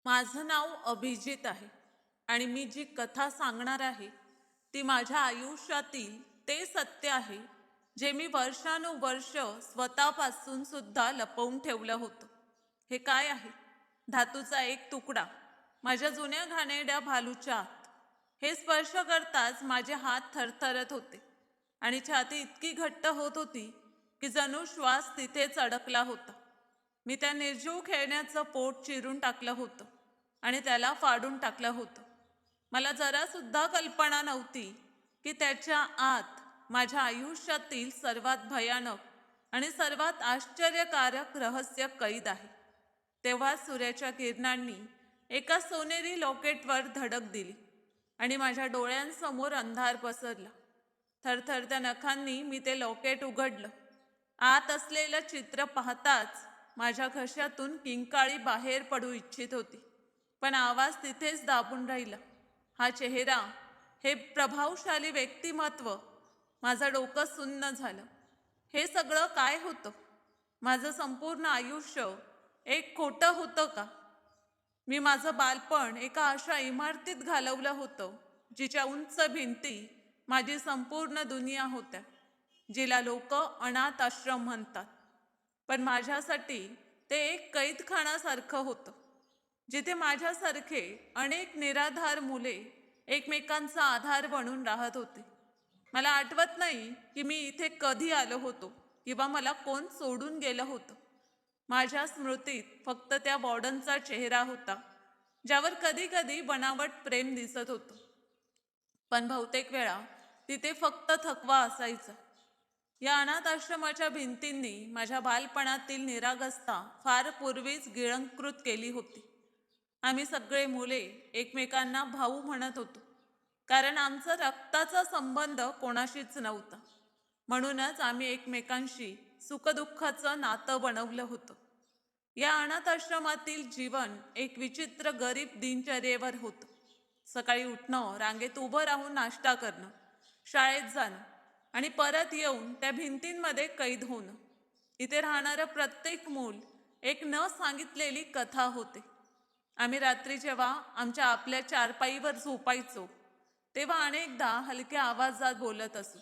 माझं नाव अभिजित आहे आणि मी जी कथा सांगणार आहे ती माझ्या आयुष्यातील ते सत्य आहे जे मी वर्षानुवर्ष स्वतःपासून सुद्धा लपवून ठेवलं होतं. हे काय आहे? धातूचा एक तुकडा माझ्या जुन्या घाणेरड्या भालूच्या आत. हे स्पर्श करताच माझे हात थरथरत होते आणि छाती इतकी घट्ट होत होती की जणू श्वास तिथेच अडकला होता. मी त्या निर्जीव खेळण्याचं पोट चिरून टाकलं होतं आणि त्याला फाडून टाकलं होतं. मला जरासुद्धा कल्पना नव्हती की त्याच्या आत माझ्या आयुष्यातील सर्वात भयानक आणि सर्वात आश्चर्यकारक रहस्य कैद आहे. तेव्हा सूर्याच्या किरणांनी एका सोनेरी लॉकेटवर धडक दिली आणि माझ्या डोळ्यांसमोर अंधार पसरला. थरथरत्या नखांनी मी ते लॉकेट उघडलं. आत असलेलं चित्र पाहताच माझ्या घशातून किंकाळी बाहेर पडू इच्छित होती, पण आवाज तिथेच दाबून राहिला. हा चेहरा, हे प्रभावशाली व्यक्तिमत्व. माझं डोकं सुन्न झालं. हे सगळं काय होतं? माझं संपूर्ण आयुष्य एक खोटं होतं का? मी माझं बालपण एका अशा इमारतीत घालवलं होतं जिच्या उंच भिंती माझी संपूर्ण दुनिया होत्या, जिला लोक अनाथ आश्रम म्हणतात. पण माझ्यासाठी ते एक कैदखानासारखं होतं, जिथे माझ्यासारखे अनेक निराधार मुले एकमेकांचा आधार बनून राहत होते. मला आठवत नाही की मी इथे कधी आलो होतो किंवा मला कोण सोडून गेलं होतं. माझ्या स्मृतीत फक्त त्या वॉर्डनचा चेहरा होता, ज्यावर कधी कधी बनावट प्रेम दिसत होतं, पण बहुतेक वेळा तिथे फक्त थकवा असायचा. या अनाथ आश्रमाच्या भिंतींनी माझ्या बालपणातील निरागसता फार पूर्वीच गिळंकृत केली होती. आम्ही सगळे मुले एकमेकांना भाऊ म्हणत होतो, कारण आमचा रक्ताचा संबंध कोणाशीच नव्हता. म्हणूनच आम्ही एकमेकांशी सुखदुःखाचं नातं बनवलं होतं. या अनाथ आश्रमातील जीवन एक विचित्र गरीब दिनचर्येवर होतं. सकाळी उठणं, रांगेत उभं राहून नाश्ता करणं, शाळेत जाणं आणि परत येऊन त्या भिंतींमध्ये कैद होणं. इथे राहणारं प्रत्येक मूल एक न सांगितलेली कथा होते. आम्ही रात्री जेव्हा आमच्या आपल्या चारपाईवर झोपायचो तेव्हा अनेकदा हलक्या आवाजात बोलत असू.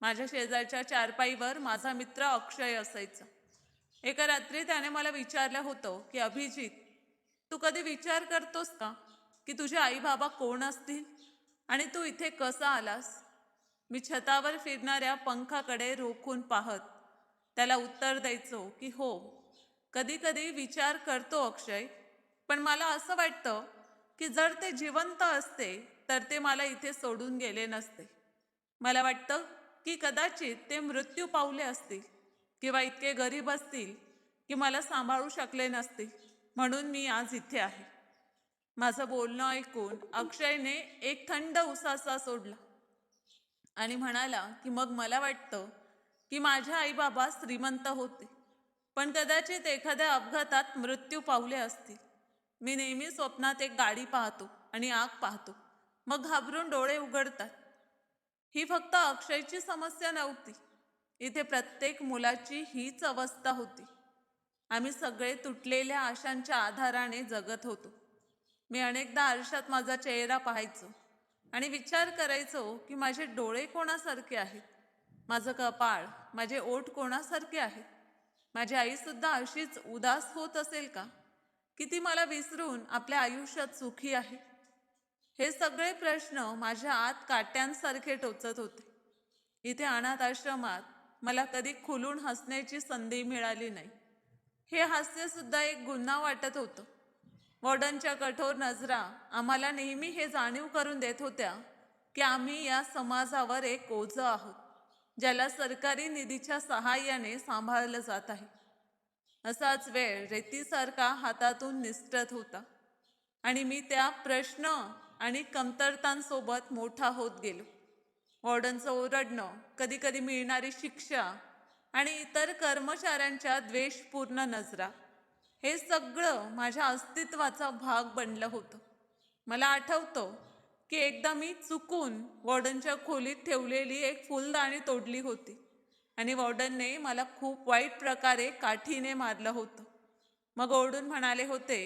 माझ्या शेजारच्या चारपाईवर माझा मित्र अक्षय असायचा. एका रात्री त्याने मला विचारलं होतं की अभिजित, तू कधी विचार करतोस का की तुझे आई बाबा कोण असतील आणि तू इथे कसा आलास? मी छतावर फिरणाऱ्या पंखाकडे रोखून पाहत त्याला उत्तर द्यायचो की हो, कधी कधी विचार करतो अक्षय, पण मला असं वाटतं की जर ते जिवंत असते तर ते मला इथे सोडून गेले नसते. मला वाटतं की कदाचित ते मृत्यू पावले असतील किंवा इतके गरीब असतील की मला सांभाळू शकले नसतील, म्हणून मी आज इथे आहे. माझं बोलणं ऐकून अक्षयने एक थंड उसासा सोडला आणि म्हणाला की मग मला वाटतं की माझे आई बाबा श्रीमंत होते, पण कदाचित एखाद्या अपघातात मृत्यू पावले असतील. मी नेहमी स्वप्नात एक गाडी पाहतो आणि आग पाहतो, मग घाबरून डोळे उघडतात. ही फक्त अक्षयची समस्या नव्हती. इथे प्रत्येक मुलाची हीच अवस्था होती. आम्ही सगळे तुटलेल्या आशांच्या आधाराने जगत होतो. मी अनेकदा आरशात माझा चेहरा पाहायचो आणि विचार करायचो की माझे डोळे कोणासारखे आहेत, माझं कपाळ, माझे ओठ कोणासारखे आहेत. माझी आईसुद्धा अशीच उदास होत असेल का, की ती मला विसरून आपल्या आयुष्यात सुखी आहे? हे सगळे प्रश्न माझ्या आत काट्यांसारखे टोचत होते. इथे अनाथ आश्रमात मला कधी खुलून हसण्याची संधी मिळाली नाही. हे हास्य सुद्धा एक गुन्हा वाटत होतं. वॉर्डनच्या कठोर नजरा आम्हाला नेहमी हे जाणीव करून देत होत्या की आम्ही या समाजावर एक ओझं आहोत, ज्याला सरकारी निधीच्या सहाय्याने सांभाळलं जात आहे. असाच वेळ रेतीसारखा हातातून निसटत होता आणि मी त्या प्रश्न आणि कमतरतांसोबत मोठा होत गेलो. वॉर्डनचं ओरडणं, कधी कधी मिळणारी शिक्षा आणि इतर कर्मचाऱ्यांच्या द्वेषपूर्ण नजरा, हे सगळं माझ्या अस्तित्वाचा भाग बनलं होतं. मला आठवतं की एकदा मी चुकून वॉर्डनच्या खोलीत ठेवलेली एक फुलदाणी तोडली होती आणि वॉर्डनने मला खूप वाईट प्रकारे काठीने मारलं होतं. मग ओरडून म्हणाले होते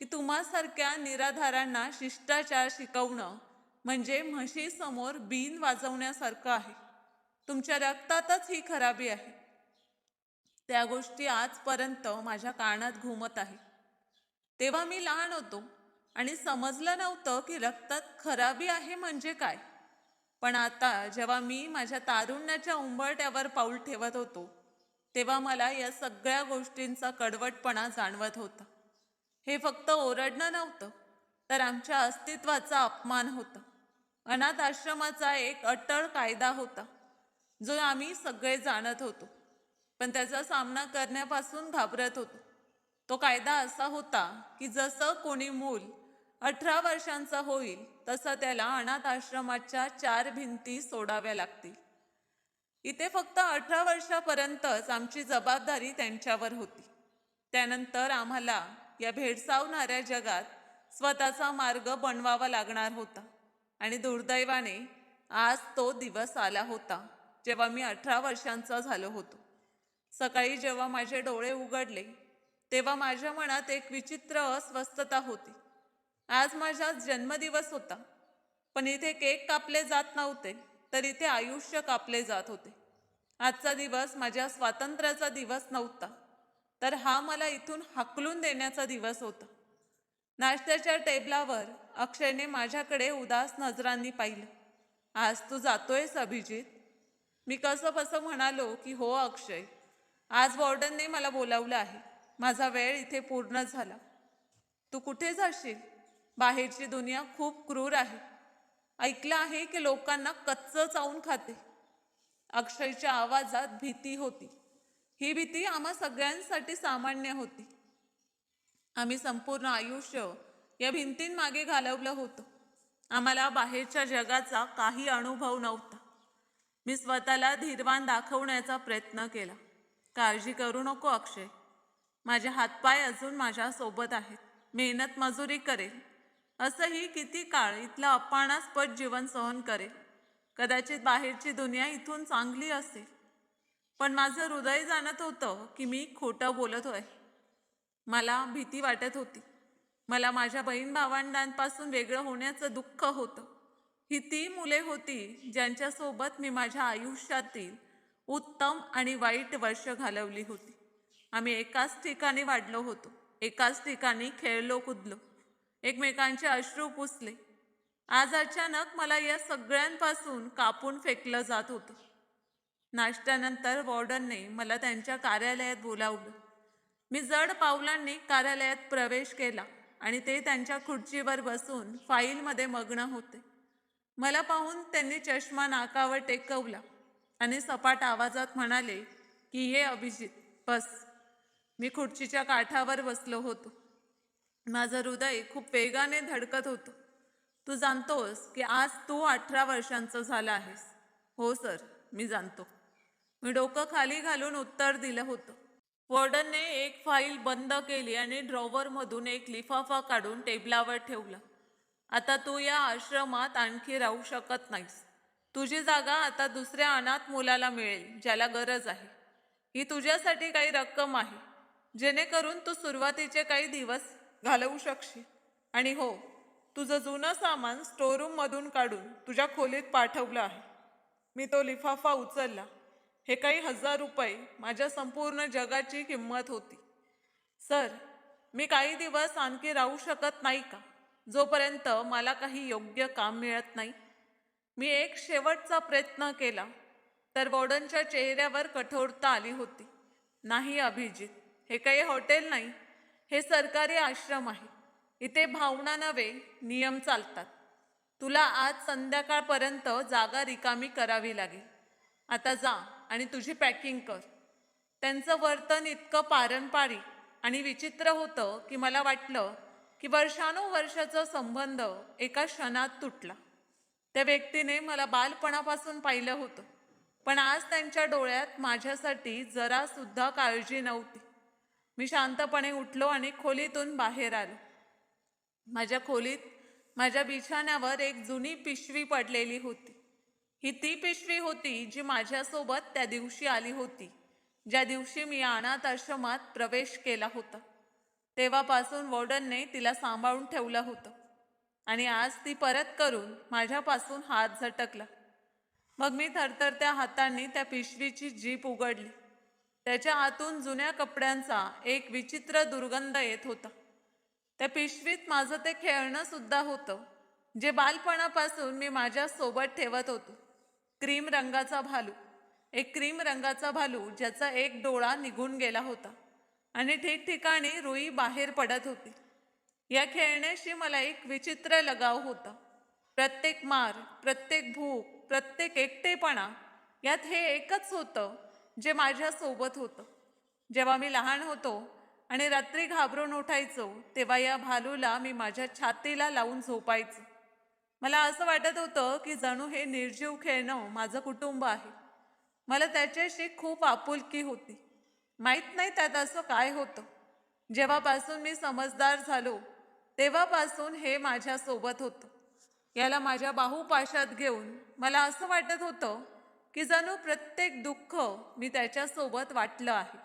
की तुम्हासारख्या निराधारांना शिष्टाचार शिकवणं म्हणजे म्हशीसमोर बीन वाजवण्यासारखं आहे. तुमच्या रक्तातच ही खराबी आहे. त्या गोष्टी आजपर्यंत माझ्या कानात घुमत आहे. तेव्हा मी लहान होतो आणि समजलं नव्हतं की रक्तात खराबी आहे म्हणजे काय. पण आता जेव्हा मी माझ्या तारुण्याच्या उंबरठ्यावर पाऊल ठेवत होतो, तेव्हा मला या सगळ्या गोष्टींचा कडवटपणा जाणवत होता. हे फक्त ओरडणं नव्हतं, तर आमच्या अस्तित्वाचा अपमान होता. अनाथ आश्रमाचा एक अटळ कायदा होता, जो आम्ही सगळे जाणत होतो, पण त्याचा सामना करण्यापासून घाबरत होतो. तो कायदा असा होता की जसं कोणी मूल 18 वर्षांचा होईल तसं त्याला अनाथ आश्रमाच्या 4 भिंती सोडाव्या लागतील. इथे फक्त 18 वर्षापर्यंतच आमची जबाबदारी त्यांच्यावर होती. त्यानंतर आम्हाला या भेडसावणाऱ्या जगात स्वतःचा मार्ग बनवावा लागणार होता. आणि दुर्दैवाने आज तो दिवस आला होता जेव्हा मी 18 वर्षांचा झालो होतो. सकाळी जेव्हा माझे डोळे उघडले तेव्हा माझ्या मनात एक विचित्र अस्वस्थता होती. आज माझा जन्मदिवस होता, पण इथे केक कापले जात नव्हते, तर इथे आयुष्य कापले जात होते. आजचा दिवस माझ्या स्वातंत्र्याचा दिवस नव्हता, तर हा मला इथून हाकलून देण्याचा दिवस होता. नाश्त्याच्या टेबलावर अक्षयने माझ्याकडे उदास नजरांनी पाहिलं. आज तू जातोयस अभिजित? मी कसंबसं म्हणालो की हो अक्षय, आज वॉर्डनने मला बोलावलं आहे. माझा वेळ इथे पूर्ण झाला. तू कुठे जाशील? बाहेरची दुनिया खूप क्रूर आहे. ऐकलं आहे की लोकांना कच्चं चावून खाते. अक्षयच्या आवाजात भीती होती. ही भीती आम्हा सगळ्यांसाठी सामान्य होती. आम्ही संपूर्ण आयुष्य या भिंतींमागे घालवलं होतं. आम्हाला बाहेरच्या जगाचा काही अनुभव नव्हता. मी स्वतःला धीरवान दाखवण्याचा प्रयत्न केला. काळजी करू नको अक्षय, माझे हातपाय अजून माझ्यासोबत आहेत. मेहनत मजुरी करेल, असंही किती काळ इथलं अपमानास्पद जीवन सहन करेल. कदाचित बाहेरची दुनिया इथून चांगली असेल, पण माझं हृदय जाणत होतं की मी खोटं बोलत आहे. मला भीती वाटत होती. मला माझ्या बहीण भावंडांपासून वेगळं होण्याचं दुःख होतं. ही ती मुले होती ज्यांच्यासोबत मी माझ्या आयुष्यातील उत्तम आणि वाईट वर्ष घालवली होती. आम्ही एकाच ठिकाणी वाढलो होतो, एकाच ठिकाणी खेळलो कुदलो, एकमेकांचे अश्रू पुसले. आज अचानक मला या सगळ्यांपासून कापून फेकलं जात होतं. नाश्त्यानंतर वॉर्डनने मला त्यांच्या कार्यालयात बोलावलं. मी जड पावलांनी कार्यालयात प्रवेश केला आणि ते त्यांच्या खुर्चीवर बसून फाईलमध्ये मग्न होते. मला पाहून त्यांनी चष्मा नाकावर टेकवला आणि सपाट आवाजात म्हणाले की हे अभिजित बस. मी खुर्चीच्या काठावर बसलो होतो. माझं हृदय खूप वेगाने धडकत होतं. तू जाणतोस की आज तू 18 वर्षांचा झाला आहेस? हो सर, मी जाणतो. मी डोकं खाली घालून उत्तर दिलं होतं. वॉर्डनने एक फाईल बंद केली आणि ड्रॉवरमधून एक लिफाफा काढून टेबलावर ठेवला. आता तू या आश्रमात आणखी राहू शकत नाहीस. तुझी जागा आता दुसऱ्या अनाथ मुलाला मिळेल ज्याला गरज आहे. ही तुझ्यासाठी काही रक्कम आहे, जेणेकरून तू सुरुवातीचे काही दिवस घालवू शकशील. आणि हो, तुझं जुनं सामान स्टोअरूममधून काढून तुझ्या खोलीत पाठवलं आहे. मी तो लिफाफा उचलला. हे काही 1000 रुपये माझ्या संपूर्ण जगाची किंमत होती. सर, मी काही दिवस आणखी राहू शकत नाही का, जोपर्यंत मला काही योग्य काम मिळत नाही? मी एक शेवटचा प्रयत्न केला, तर वॉर्डनच्या चेहऱ्यावर कठोरता आली होती. नाही अभिजित, हे काही हॉटेल नाही, हे सरकारी आश्रम आहे. इथे भावना नव्हे, नियम चालतात. तुला आज संध्याकाळपर्यंत जागा रिकामी करावी लागेल. आता जा आणि तुझी पॅकिंग कर. त्यांचं वर्तन इतकं पारंपरिक आणि विचित्र होतं की मला वाटलं की वर्षानुवर्षाचा संबंध एका क्षणात तुटला. त्या व्यक्तीने मला बालपणापासून पाहिलं होतं, पण आज त्यांच्या डोळ्यात माझ्यासाठी जरा सुद्धा काळजी नव्हती. मी शांतपणे उठलो आणि खोलीतून बाहेर आलो. माझ्या खोलीत माझ्या बिछाण्यावर एक जुनी पिशवी पडलेली होती. ही ती पिशवी होती जी माझ्यासोबत त्या दिवशी आली होती, ज्या दिवशी मी अनाथ आश्रमात प्रवेश केला होता. तेव्हापासून वॉर्डनने तिला सांभाळून ठेवलं होतं आणि आज ती परत करून माझ्यापासून हात झटकला. मग मी थरथरत्या हातांनी त्या पिशवीची जीप उघडली. त्याच्या आतून जुन्या कपड्यांचा एक विचित्र दुर्गंध येत होता. त्या पिशवीत माझं ते खेळणं सुद्धा होतं, जे बालपणापासून मी माझ्या सोबत ठेवत होतो. क्रीम रंगाचा भालू. एक क्रीम रंगाचा भालू ज्याचा एक डोळा निघून गेला होता आणि ठिकठिकाणी रुई बाहेर पडत होती. या खेळण्याशी मला एक विचित्र लगाव होता. प्रत्येक मार, प्रत्येक भूक, प्रत्येक एकटेपणा यात हे एकच होतं जे माझ्यासोबत होतं. जेव्हा मी लहान होतो आणि रात्री घाबरून उठायचो, तेव्हा या भालूला मी माझ्या छातीला लावून झोपायचो. मला असं वाटत होतं की जणू हे निर्जीव खेळणं माझं कुटुंब आहे. मला त्याच्याशी खूप आपुलकी होती. माहीत नाही त्यात असं काय होतं. जेव्हापासून मी समजदार झालो, तेव्हापासून हे माझ्यासोबत होतं. याला माझ्या बाहुपाशात घेऊन मला असं वाटत होतं की जणू प्रत्येक दुःख मी त्याच्यासोबत वाटलं आहे.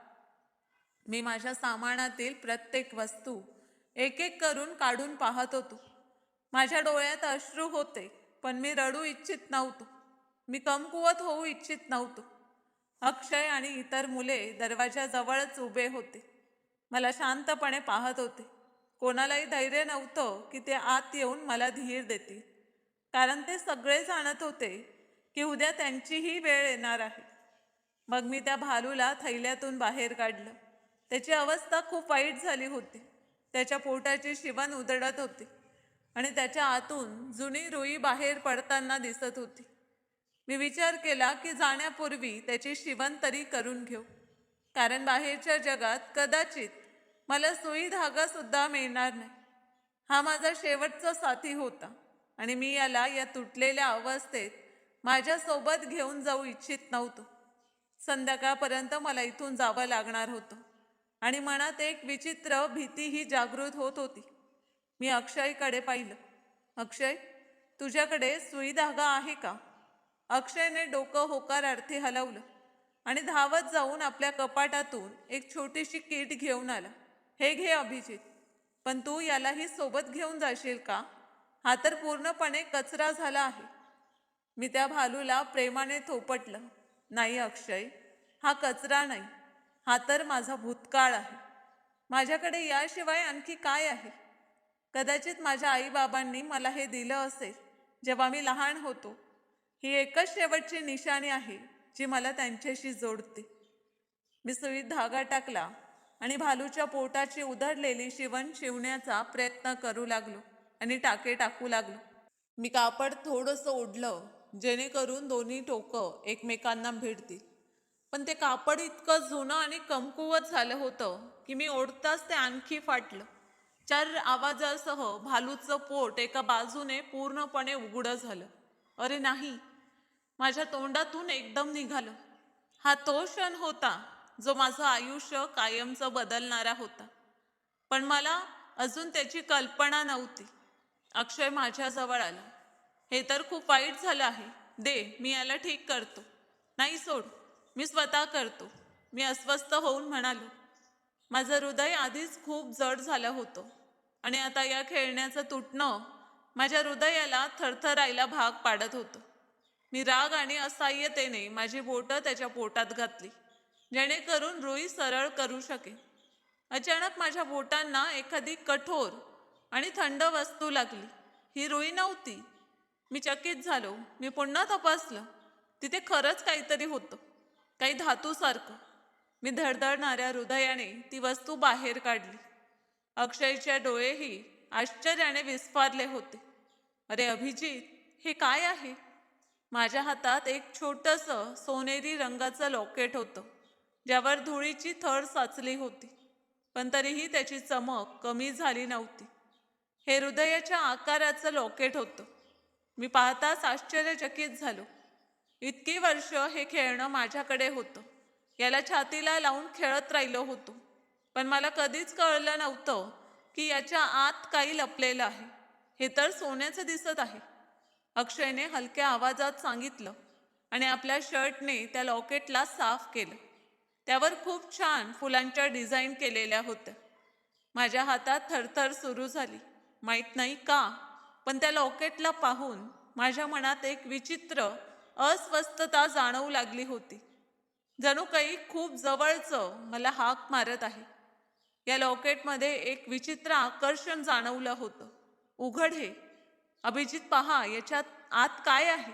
मी माझ्या सामानातील प्रत्येक वस्तू एक एक करून काढून पाहत होतो. माझ्या डोळ्यात अश्रू होते, पण मी रडू इच्छित नव्हतो. मी कमकुवत होऊ इच्छित नव्हतो. अक्षय आणि इतर मुले दरवाजाजवळच उभे होते. मला शांतपणे पाहत होते. कोणालाही धैर्य नव्हतं की ते आत येऊन मला धीर देतील, कारण ते सगळे जाणत होते की उद्या त्यांचीही वेळ येणार आहे. मग मी त्या भालूला थैल्यातून बाहेर काढलं. त्याची अवस्था खूप वाईट झाली होती. त्याच्या पोटाची शिवण उधळत होती आणि त्याच्या आतून जुनी रुई बाहेर पडताना दिसत होती. मी विचार केला की जाण्यापूर्वी त्याची शिवण तरी करून घेऊ, कारण बाहेरच्या जगात कदाचित मला सुई धागा सुद्धा मिळणार नाही. हा माझा शेवटचा साथी होता आणि मी याला या तुटलेल्या अवस्थेत माझ्यासोबत घेऊन जाऊ इच्छित नव्हतो. संध्याकाळपर्यंत मला इथून जावं लागणार होतं आणि मनात एक विचित्र भीतीही जागृत होत होती. मी अक्षयकडे पाहिलं. अक्षय, तुझ्याकडे सुई धागा आहे का? अक्षयने डोकं होकारार्थी हलवलं आणि धावत जाऊन आपल्या कपाटातून एक छोटीशी किट घेऊन आला. हे घे अभिजित, पण तू यालाही सोबत घेऊन जाशील का? हा तर पूर्णपणे कचरा झाला आहे. मी त्या भालूला प्रेमाने थोपटलं. नाही अक्षय, हा कचरा नाही, हा तर माझा भूतकाळ आहे. माझ्याकडे याशिवाय आणखी काय आहे? कदाचित माझ्या आईबाबांनी मला हे दिलं असेल जेव्हा मी लहान होतो. ही एकच शेवटची निशाणी आहे जी मला त्यांच्याशी जोडते. मी सुईत धागा टाकला आणि भालूच्या पोटाची उधळलेली शिवण शिवण्याचा प्रयत्न करू लागलो आणि टाके टाकू लागलो. मी कापड थोडंसं ओढलं जेणेकरून दोन्ही टोकं एकमेकांना भिडतील, पण ते कापड इतकं जुनं आणि कमकुवत झालं होतं की मी ओढताच ते आणखी फाटलं. चार आवाजासह भालूचं पोट एका बाजूने पूर्णपणे उघडं झालं. अरे नाही, माझ्या तोंडातून एकदम निघालं. हा तो क्षण होता जो माझं आयुष्य कायमचं बदलणारा होता. पण मला अजून त्याची कल्पना नव्हती. अक्षय माझ्याजवळ आला. हे तर खूप वाईट झालं आहे. दे, मी याला ठीक करतो. नाही, सोड, मी स्वतः करतो, मी अस्वस्थ होऊन म्हणालो. माझं हृदय आधीच खूप जड झालं होतं आणि आता या खेळण्याचं तुटणं माझ्या हृदयाला थरथरायला भाग पाडत होतं. मी राग आणि असहाय्यतेने माझी बोटं त्याच्या पोटात घातली, जेणेकरून रुई सरळ करू शकेन. अचानक माझ्या बोटांना एखादी कठोर आणि थंड वस्तू लागली. ही रुई नव्हती. मी चकित झालो. मी पुन्हा तपासलं. तिथे खरंच काहीतरी होतं, काही धातूसारखं. मी धडधडणाऱ्या हृदयाने ती वस्तू बाहेर काढली. अक्षयचे डोळेही आश्चर्याने विस्फारले होते. अरे अभिजित, हे काय आहे? माझ्या हातात एक छोटंसं सोनेरी रंगाचं लॉकेट होतं, ज्यावर धुळीची थर साचली होती, पण तरीही त्याची चमक कमी झाली नव्हती. हे हृदयाच्या आकाराचं लॉकेट होतं. मी पाहताच आश्चर्यचकित झालो. इतकी वर्ष हे खेळणं माझ्याकडे होतं. याला छातीला लावून खेळत राहिलो होतो, पण मला कधीच कळलं नव्हतं की याच्या आत काही लपलेलं आहे. हे तर सोन्याचं दिसत आहे, अक्षयने हलक्या आवाजात सांगितलं आणि आपल्या शर्टने त्या लॉकेटला साफ केलं. त्यावर खूप छान फुलांच्या डिझाईन केलेल्या होत्या. माझ्या हातात थरथर सुरू झाली. माहीत नाही का, पण त्या लॉकेटला पाहून माझ्या मनात एक विचित्र अस्वस्थता जाणवू लागली होती. जणू काही खूप जवळचं मला हाक मारत आहे. या लॉकेटमध्ये एक विचित्र आकर्षण जाणवलं होतं. उघड हे. अभिजित, पहा याच्यात आत काय आहे.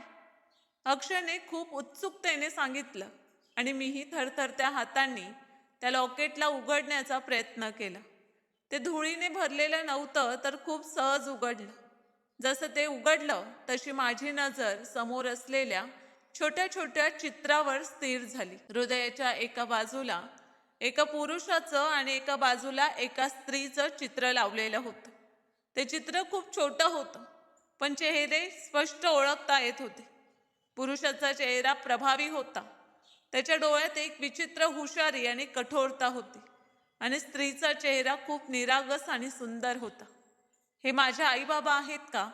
अक्षयने खूप उत्सुकतेने सांगितलं आणि मीही थरथरत्या हातांनी त्या लॉकेटला उघडण्याचा प्रयत्न केला. ते धुळीने भरलेलं नव्हतं, तर खूप सहज उघडलं. जसं ते उघडलं तशी माझी नजर समोर असलेल्या छोट्या छोट्या चित्रावर स्थिर झाली. हृदयाच्या एका बाजूला एका पुरुषाचं आणि एका बाजूला एका स्त्रीचं चित्र लावलेलं होतं. ते चित्र खूप छोटं होतं, पण चेहरे स्पष्ट ओळखता येत होते. पुरुषाचा चेहरा प्रभावी होता. त्याच्या डोळ्यात एक विचित्र हुशारी आणि कठोरता होती आणि स्त्रीचा चेहरा खूप निरागस आणि सुंदर होता. हे माझ्या आईबाबा आहेत का?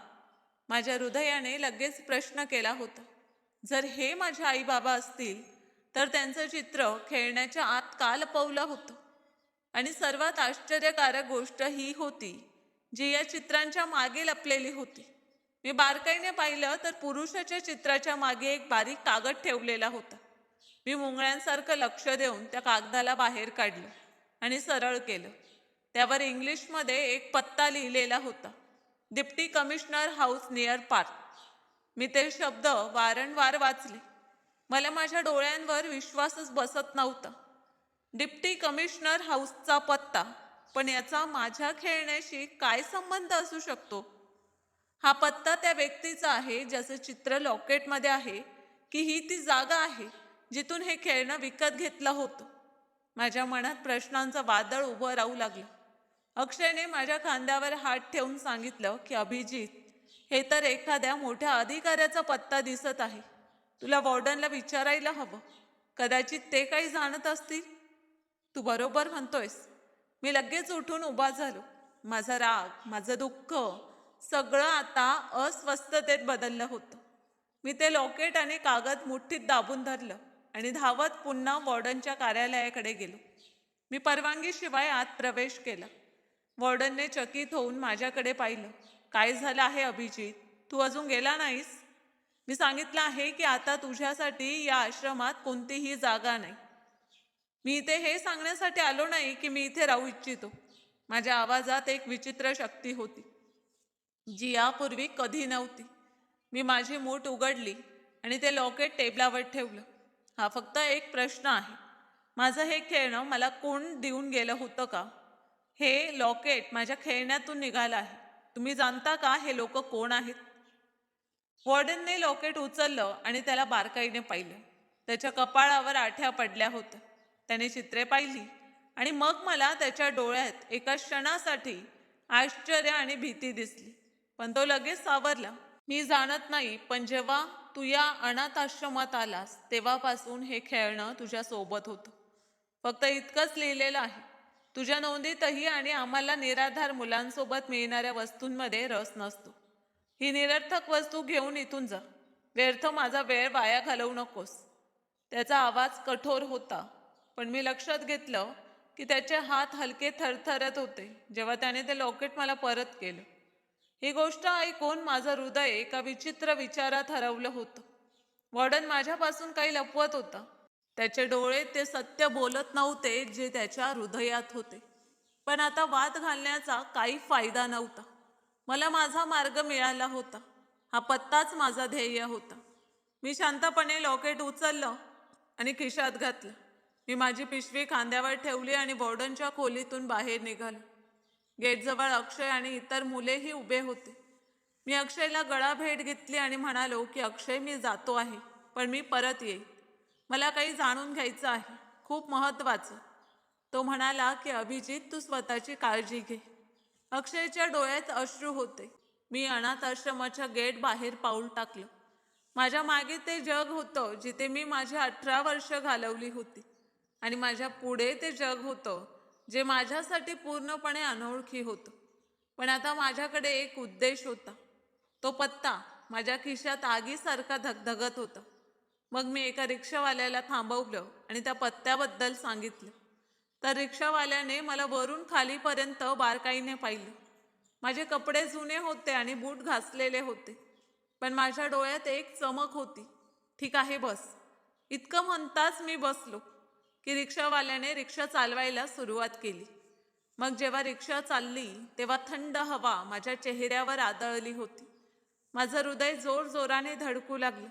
माझ्या हृदयाने लगेच प्रश्न केला होता. जर हे माझे आईबाबा असतील तर त्यांचं चित्र खेळण्याच्या आत का लपवलं होतं? आणि सर्वात आश्चर्यकारक गोष्ट ही होती जी या चित्रांच्या मागे लपलेली होती. मी बारकाईने पाहिलं तर पुरुषाच्या चित्राच्या मागे एक बारीक कागद ठेवलेला होता. मी मुंगळ्यांसारखं लक्ष देऊन त्या कागदाला बाहेर काढलं आणि सरळ केलं. त्यावर इंग्लिशमध्ये एक पत्ता लिहिलेला होता. Deputy commissioner house near park. मी ते शब्द वारंवार वाचले. मला माझ्या डोळ्यांवर विश्वासच बसत नव्हता. डिप्टी कमिशनर हाऊसचा पत्ता, पण याचा माझ्या खेळण्याशी काय संबंध असू शकतो? हा पत्ता त्या व्यक्तीचा आहे ज्याचं चित्र लॉकेटमध्ये आहे, की ही ती जागा आहे जिथून हे खेळणं विकत घेतलं होतं? माझ्या मनात प्रश्नांचं वादळ उभं राहू लागलं. अक्षयने माझ्या खांद्यावर हात ठेवून सांगितलं की अभिजित, हे तर एखाद्या मोठ्या अधिकाऱ्याचा पत्ता दिसत आहे. तुला वॉर्डनला विचारायला हवं. कदाचित ते काही जाणत असतील. तू बरोबर म्हणतोयस. मी लगेच उठून उभा झालो. माझा राग, माझं दुःख सगळं आता अस्वस्थतेत बदललं होतं. मी ते लॉकेट आणि कागद मुठीत दाबून धरलं आणि धावत पुन्हा वॉर्डनच्या कार्यालयाकडे गेलो. मी परवानगीशिवाय आत प्रवेश केला. वॉर्डनने चकित होऊन माझ्याकडे पाहिलं. काय झालं आहे अभिजित? तू अजून गेला नाहीस? मी सांगितलं आहे की आता तुझ्यासाठी या आश्रमात कोणतीही जागा नाही. मी इथे हे सांगण्यासाठी आलो नाही की मी इथे राहू इच्छितो. माझ्या आवाजात एक विचित्र शक्ती होती जी यापूर्वी कधी नव्हती. मी माझी मूठ उघडली आणि ते लॉकेट टेबलावर ठेवलं. हा फक्त एक प्रश्न आहे. माझं हे खेळणं मला कोण देऊन गेलं होतं का? हे लॉकेट माझ्या खेळण्यातून निघालं आहे. तुम्ही जाणता का हे लोक कोण आहेत? वॉर्डनने लॉकेट उचललं आणि त्याला बारकाईने पाहिलं. त्याच्या कपाळावर आठ्या पडल्या होत्या. त्याने चित्रे पाहिली आणि मग मला त्याच्या डोळ्यात एका क्षणासाठी आश्चर्य आणि भीती दिसली. पण तो लगेच सावरला. मी जाणत नाही, पण जेव्हा तू या अनाथ आश्रमात आलास तेव्हापासून हे खेळणं तुझ्या सोबत होतं. फक्त इतकंच लिहिलेलं आहे. तुझ्या नोंदीतही आणि आम्हाला निराधार मुलांसोबत मिळणाऱ्या वस्तूंमध्ये रस नसतो. ही निरर्थक वस्तू घेऊन इथून जा. व्यर्थ माझा वेळ वाया घालवू नकोस. त्याचा आवाज कठोर होता, पण मी लक्षात घेतलं की त्याचे हात हलके थरथरत होते जेव्हा त्याने ते लॉकेट मला परत केलं. ही गोष्ट ऐकून माझं हृदय एका विचित्र विचारात हरवलं होतं. वॉर्डन माझ्यापासून काही लपवत होता. त्याचे डोळे ते सत्य बोलत नव्हते जे त्याच्या हृदयात होते. पण आता वाद घालण्याचा काही फायदा नव्हता. मला माझा मार्ग मिळाला होता. हा पत्ताच माझा ध्येय होता. मी शांतपणे लॉकेट उचललं आणि खिशात घातलं. मी माझी पिशवी खांद्यावर ठेवली आणि वॉर्डनच्या खोलीतून बाहेर निघालो. गेटजवळ अक्षय आणि इतर मुलेही उभे होते. मी अक्षयला गळा भेट घेतली आणि म्हणालो की अक्षय, मी जातो आहे, पण मी परत येईल. मला काही जाणून घ्यायचं आहे, खूप महत्त्वाचं. तो म्हणाला की अभिजित, तू स्वतःची काळजी घे. अक्षयच्या डोळ्यात अश्रू होते. मी अनाथ आश्रमाच्या गेट बाहेर पाऊल टाकलं. माझ्या मागे ते जग होतं जिथे मी माझी 18 वर्ष घालवली होती आणि माझ्या पुढे ते जग होतं जे माझ्यासाठी पूर्णपणे अनोळखी होतं. पण आता माझ्याकडे एक उद्देश होता. तो पत्ता माझ्या खिशात आगीसारखा धगधगत होता. मग मी एका रिक्षावाल्याला थांबवलं आणि त्या पत्त्याबद्दल सांगितलं. तर रिक्षावाल्याने मला वरून खालीपर्यंत बारकाईने पाहिलं. माझे कपडे जुने होते आणि बूट घासलेले होते, पण माझ्या डोळ्यात एक चमक होती. ठीक आहे, बस. इतकं म्हणताच मी बसलो की रिक्षावाल्याने रिक्षा चालवायला सुरुवात केली. मग जेव्हा रिक्षा चालली तेव्हा थंड हवा माझ्या चेहऱ्यावर आदळली होती. माझं हृदय जोरजोराने धडकू लागलं.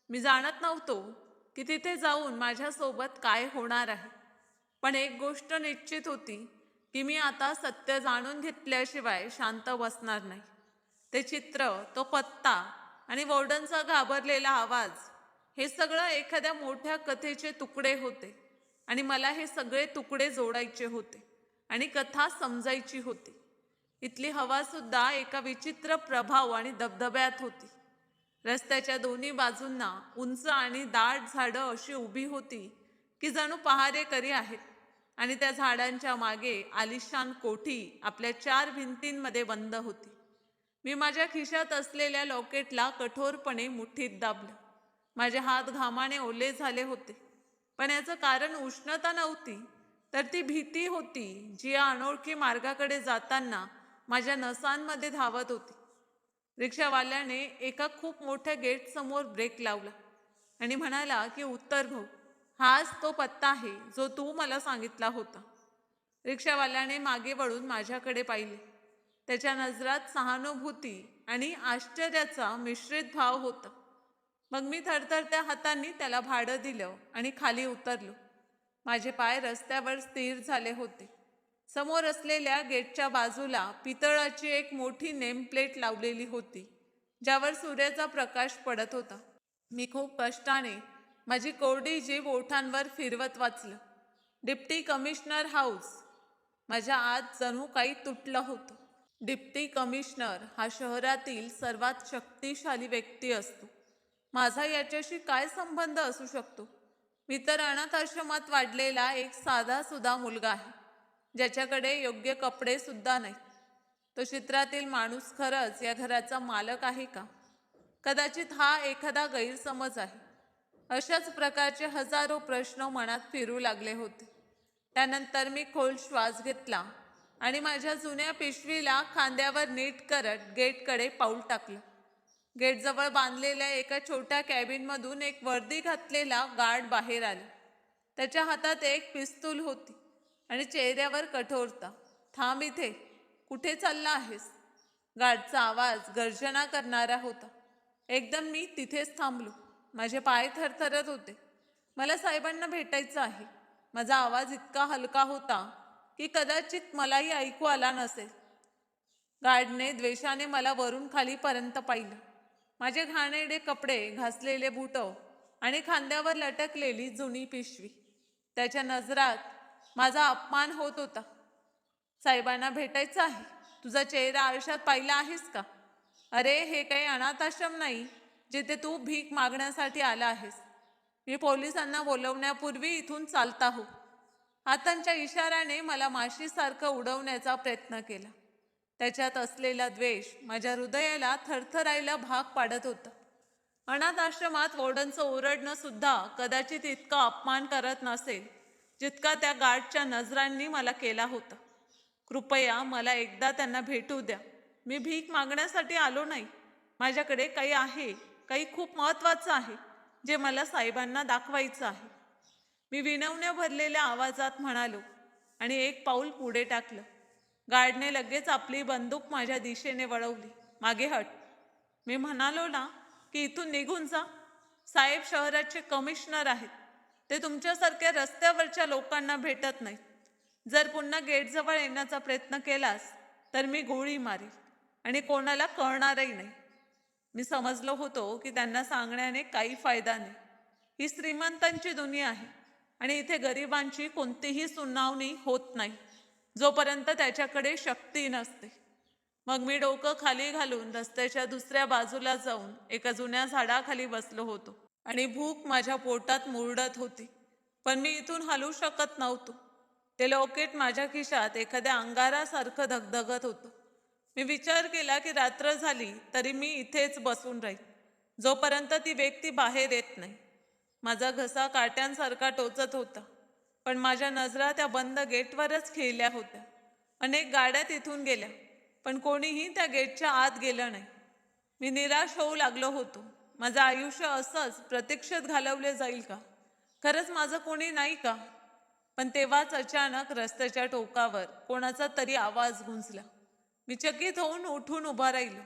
मी जाणत नव्हतो की तिथे जाऊन माझ्यासोबत काय होणार आहे, पण एक गोष्ट निश्चित होती की मी आता सत्य जाणून घेतल्याशिवाय शांत बसणार नाही. ते चित्र, तो पत्ता आणि वॉर्डनचा घाबरलेला आवाज, हे सगळं एखाद्या मोठ्या कथेचे तुकडे होते आणि मला हे सगळे तुकडे जोडायचे होते आणि कथा समजायची होती. इथली हवा सुद्धा एका विचित्र प्रभाव आणि दबदब्यात होती. रस्त्याच्या दोन्ही बाजूंना उंच आणि दाट झाडं अशी उभी होती की जणू पहारेकरी आहेत, आणि त्या झाडांच्या मागे आलिशान कोठी आपल्या 4 भिंतींमध्ये बंद होती. मी माझ्या खिशात असलेल्या लॉकेटला कठोरपणे मुठीत दाबलं. माझे हात घामाने ओले झाले होते, पण याचं कारण उष्णता नव्हती, तर ती भीती होती जी या अनोळखी मार्गाकडे जाताना माझ्या नसांमध्ये धावत होती. रिक्षावाल्याने एका खूप मोठ्या गेट समोर ब्रेक लावला आणि म्हणाला की उत्तर भाऊ, हाच तो पत्ता आहे जो तू मला सांगितला होता. रिक्षावाल्याने मागे वळून माझ्याकडे पाहिले. त्याच्या नजरात सहानुभूती आणि आश्चर्याचा मिश्रित भाव होता. मग मी थरथरत्या हातांनी त्याला भाडं दिलं आणि खाली उतरलो. माझे पाय रस्त्यावर स्थिर झाले होते. समोर असलेल्या गेटच्या बाजूला पितळाची एक मोठी नेमप्लेट लावलेली होती, ज्यावर सूर्याचा प्रकाश पडत होता. मी खूप कष्टाने माझी कोरडी जीभ ओठांवर फिरवत वाचलं, डिप्टी कमिशनर हाऊस. माझ्या आत जणू काही तुटलं होतं. डिप्टी कमिशनर हा शहरातील सर्वात शक्तिशाली व्यक्ती असतो. माझा याच्याशी काय संबंध असू शकतो? मी तर अनाथ आश्रमात वाढलेला एक साधासुधा मुलगा आहे, ज्याच्याकडे योग्य कपडे सुद्धा नाहीत. तो चित्रातील माणूस खरंच या घराचा मालक आहे का? कदाचित हा एखादा गैरसमज आहे. अशाच प्रकारचे हजारो प्रश्न मनात फिरू लागले होते. त्यानंतर मी खोल श्वास घेतला आणि माझ्या जुन्या पिशवीला खांद्यावर नीट करत गेटकडे पाऊल टाकलं. गेटजवळ बांधलेल्या एका छोट्या कॅबिनमधून एक वर्दी घातलेला गार्ड बाहेर आला. त्याच्या हातात एक पिस्तूल होती आणि चेहऱ्यावर कठोरता. थांब इथे, कुठे चालला आहेस? गार्डचा आवाज गर्जना करणारा होता. एकदम मी तिथेच थांबलो. माझे पाय थरथरत होते. मला साहेबांना भेटायचं आहे. माझा आवाज इतका हलका होता की कदाचित मलाही ऐकू आला नसेल. गार्डने द्वेषाने मला वरून खालीपर्यंत पाहिलं. माझे घाणेरडे कपडे, घासलेले बूट आणि खांद्यावर लटकलेली जुनी पिशवी. त्याच्या नजरात माझा अपमान होत होता. साहेबांना भेटायचं आहे? तुझा चेहरा आरशात पाहिला आहेस का? अरे, हे काही अनाथाश्रम नाही जिथे तू भीक मागण्यासाठी आला आहेस. मी पोलिसांना बोलवण्यापूर्वी इथून चालता हो. हातांच्या इशाऱ्याने मला माशीसारखं उडवण्याचा प्रयत्न केला. त्याच्यात असलेला द्वेष माझ्या हृदयाला थरथरायला भाग पाडत होता. अनाथ आश्रमात वॉर्डनचं ओरडणं सुद्धा कदाचित इतका अपमान करत नसेल जितका त्या गार्डच्या नजरांनी मला केला होता. कृपया मला एकदा त्यांना भेटू द्या. मी भीक मागण्यासाठी आलो नाही. माझ्याकडे काही आहे, काही खूप महत्त्वाचं आहे जे मला साहेबांना दाखवायचं आहे. मी विनवण्या भरलेल्या आवाजात म्हणालो आणि एक पाऊल पुढे टाकलं. गार्डने लगेच आपली बंदूक माझ्या दिशेने वळवली. मागे हट. मी म्हणालो ना की इथून निघून जा. साहेब शहराचे कमिशनर आहेत. ते तुमच्यासारख्या रस्त्यावरच्या लोकांना भेटत नाहीत. जर पुन्हा गेटजवळ येण्याचा प्रयत्न केलास तर मी गोळी मारील आणि कोणाला कळणारही नाही. मी समजलो होतो की त्यांना सांगण्याने काही फायदा नाही. ही श्रीमंतांची दुनिया आहे आणि इथे गरिबांची कोणतीही सुनावणी होत नाही जोपर्यंत त्याच्याकडे शक्ती नसते. मग मी डोकं खाली घालून रस्त्याच्या दुसऱ्या बाजूला जाऊन एका जुन्या झाडाखाली बसलो होतो आणि भूक माझ्या पोटात मुरडत होती. पण मी इथून हलू शकत नव्हतो. ते लॉकेट माझ्या खिशात एखाद्या अंगारासारखं धगधगत होतं. मी विचार केला की रात्र झाली तरी मी इथेच बसून राहील जोपर्यंत ती व्यक्ती बाहेर येत नाही. माझा घसा काट्यांसारखा टोचत होता. पण माझ्या नजरा त्या बंद गेटवरच खिळल्या होत्या. अनेक गाड्या तिथून गेल्या, पण कोणीही त्या गेटच्या आत गेलं नाही. मी निराश होऊ लागलो होतो. माझं आयुष्य असंच प्रतीक्षेत घालवले जाईल का? खरंच माझं कोणी नाही का? पण तेव्हाच अचानक रस्त्याच्या टोकावर कोणाचा तरी आवाज गुंजला. मी चकित होऊन उठून उभा राहिलो.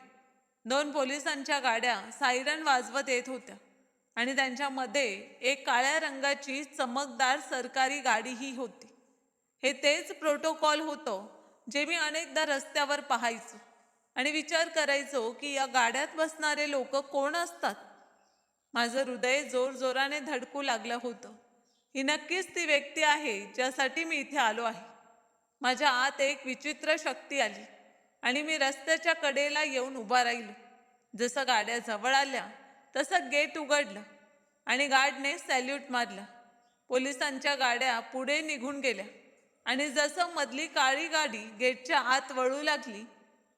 2 पोलिसांच्या गाड्या सायरन वाजवत येत होत्या आणि त्यांच्यामध्ये एक काळ्या रंगाची चमकदार सरकारी गाडीही होती. हे तेच प्रोटोकॉल होतं जे मी अनेकदा रस्त्यावर पाहायचो आणि विचार करायचो की या गाड्यात बसणारे लोक कोण असतात. माझं हृदय जोरजोराने धडकू लागलं होतं. ही नक्कीच ती व्यक्ती आहे ज्यासाठी मी इथे आलो आहे. माझ्या आत एक विचित्र शक्ती आली आणि मी रस्त्याच्या कडेला येऊन उभा राहिलो. जसं गाड्या जवळ आल्या तसं गेट उघडलं आणि गार्डने सॅल्यूट मारला. पोलिसांच्या गाड्या पुढे निघून गेल्या आणि जसं मधली काळी गाडी गेटच्या आत वळू लागली,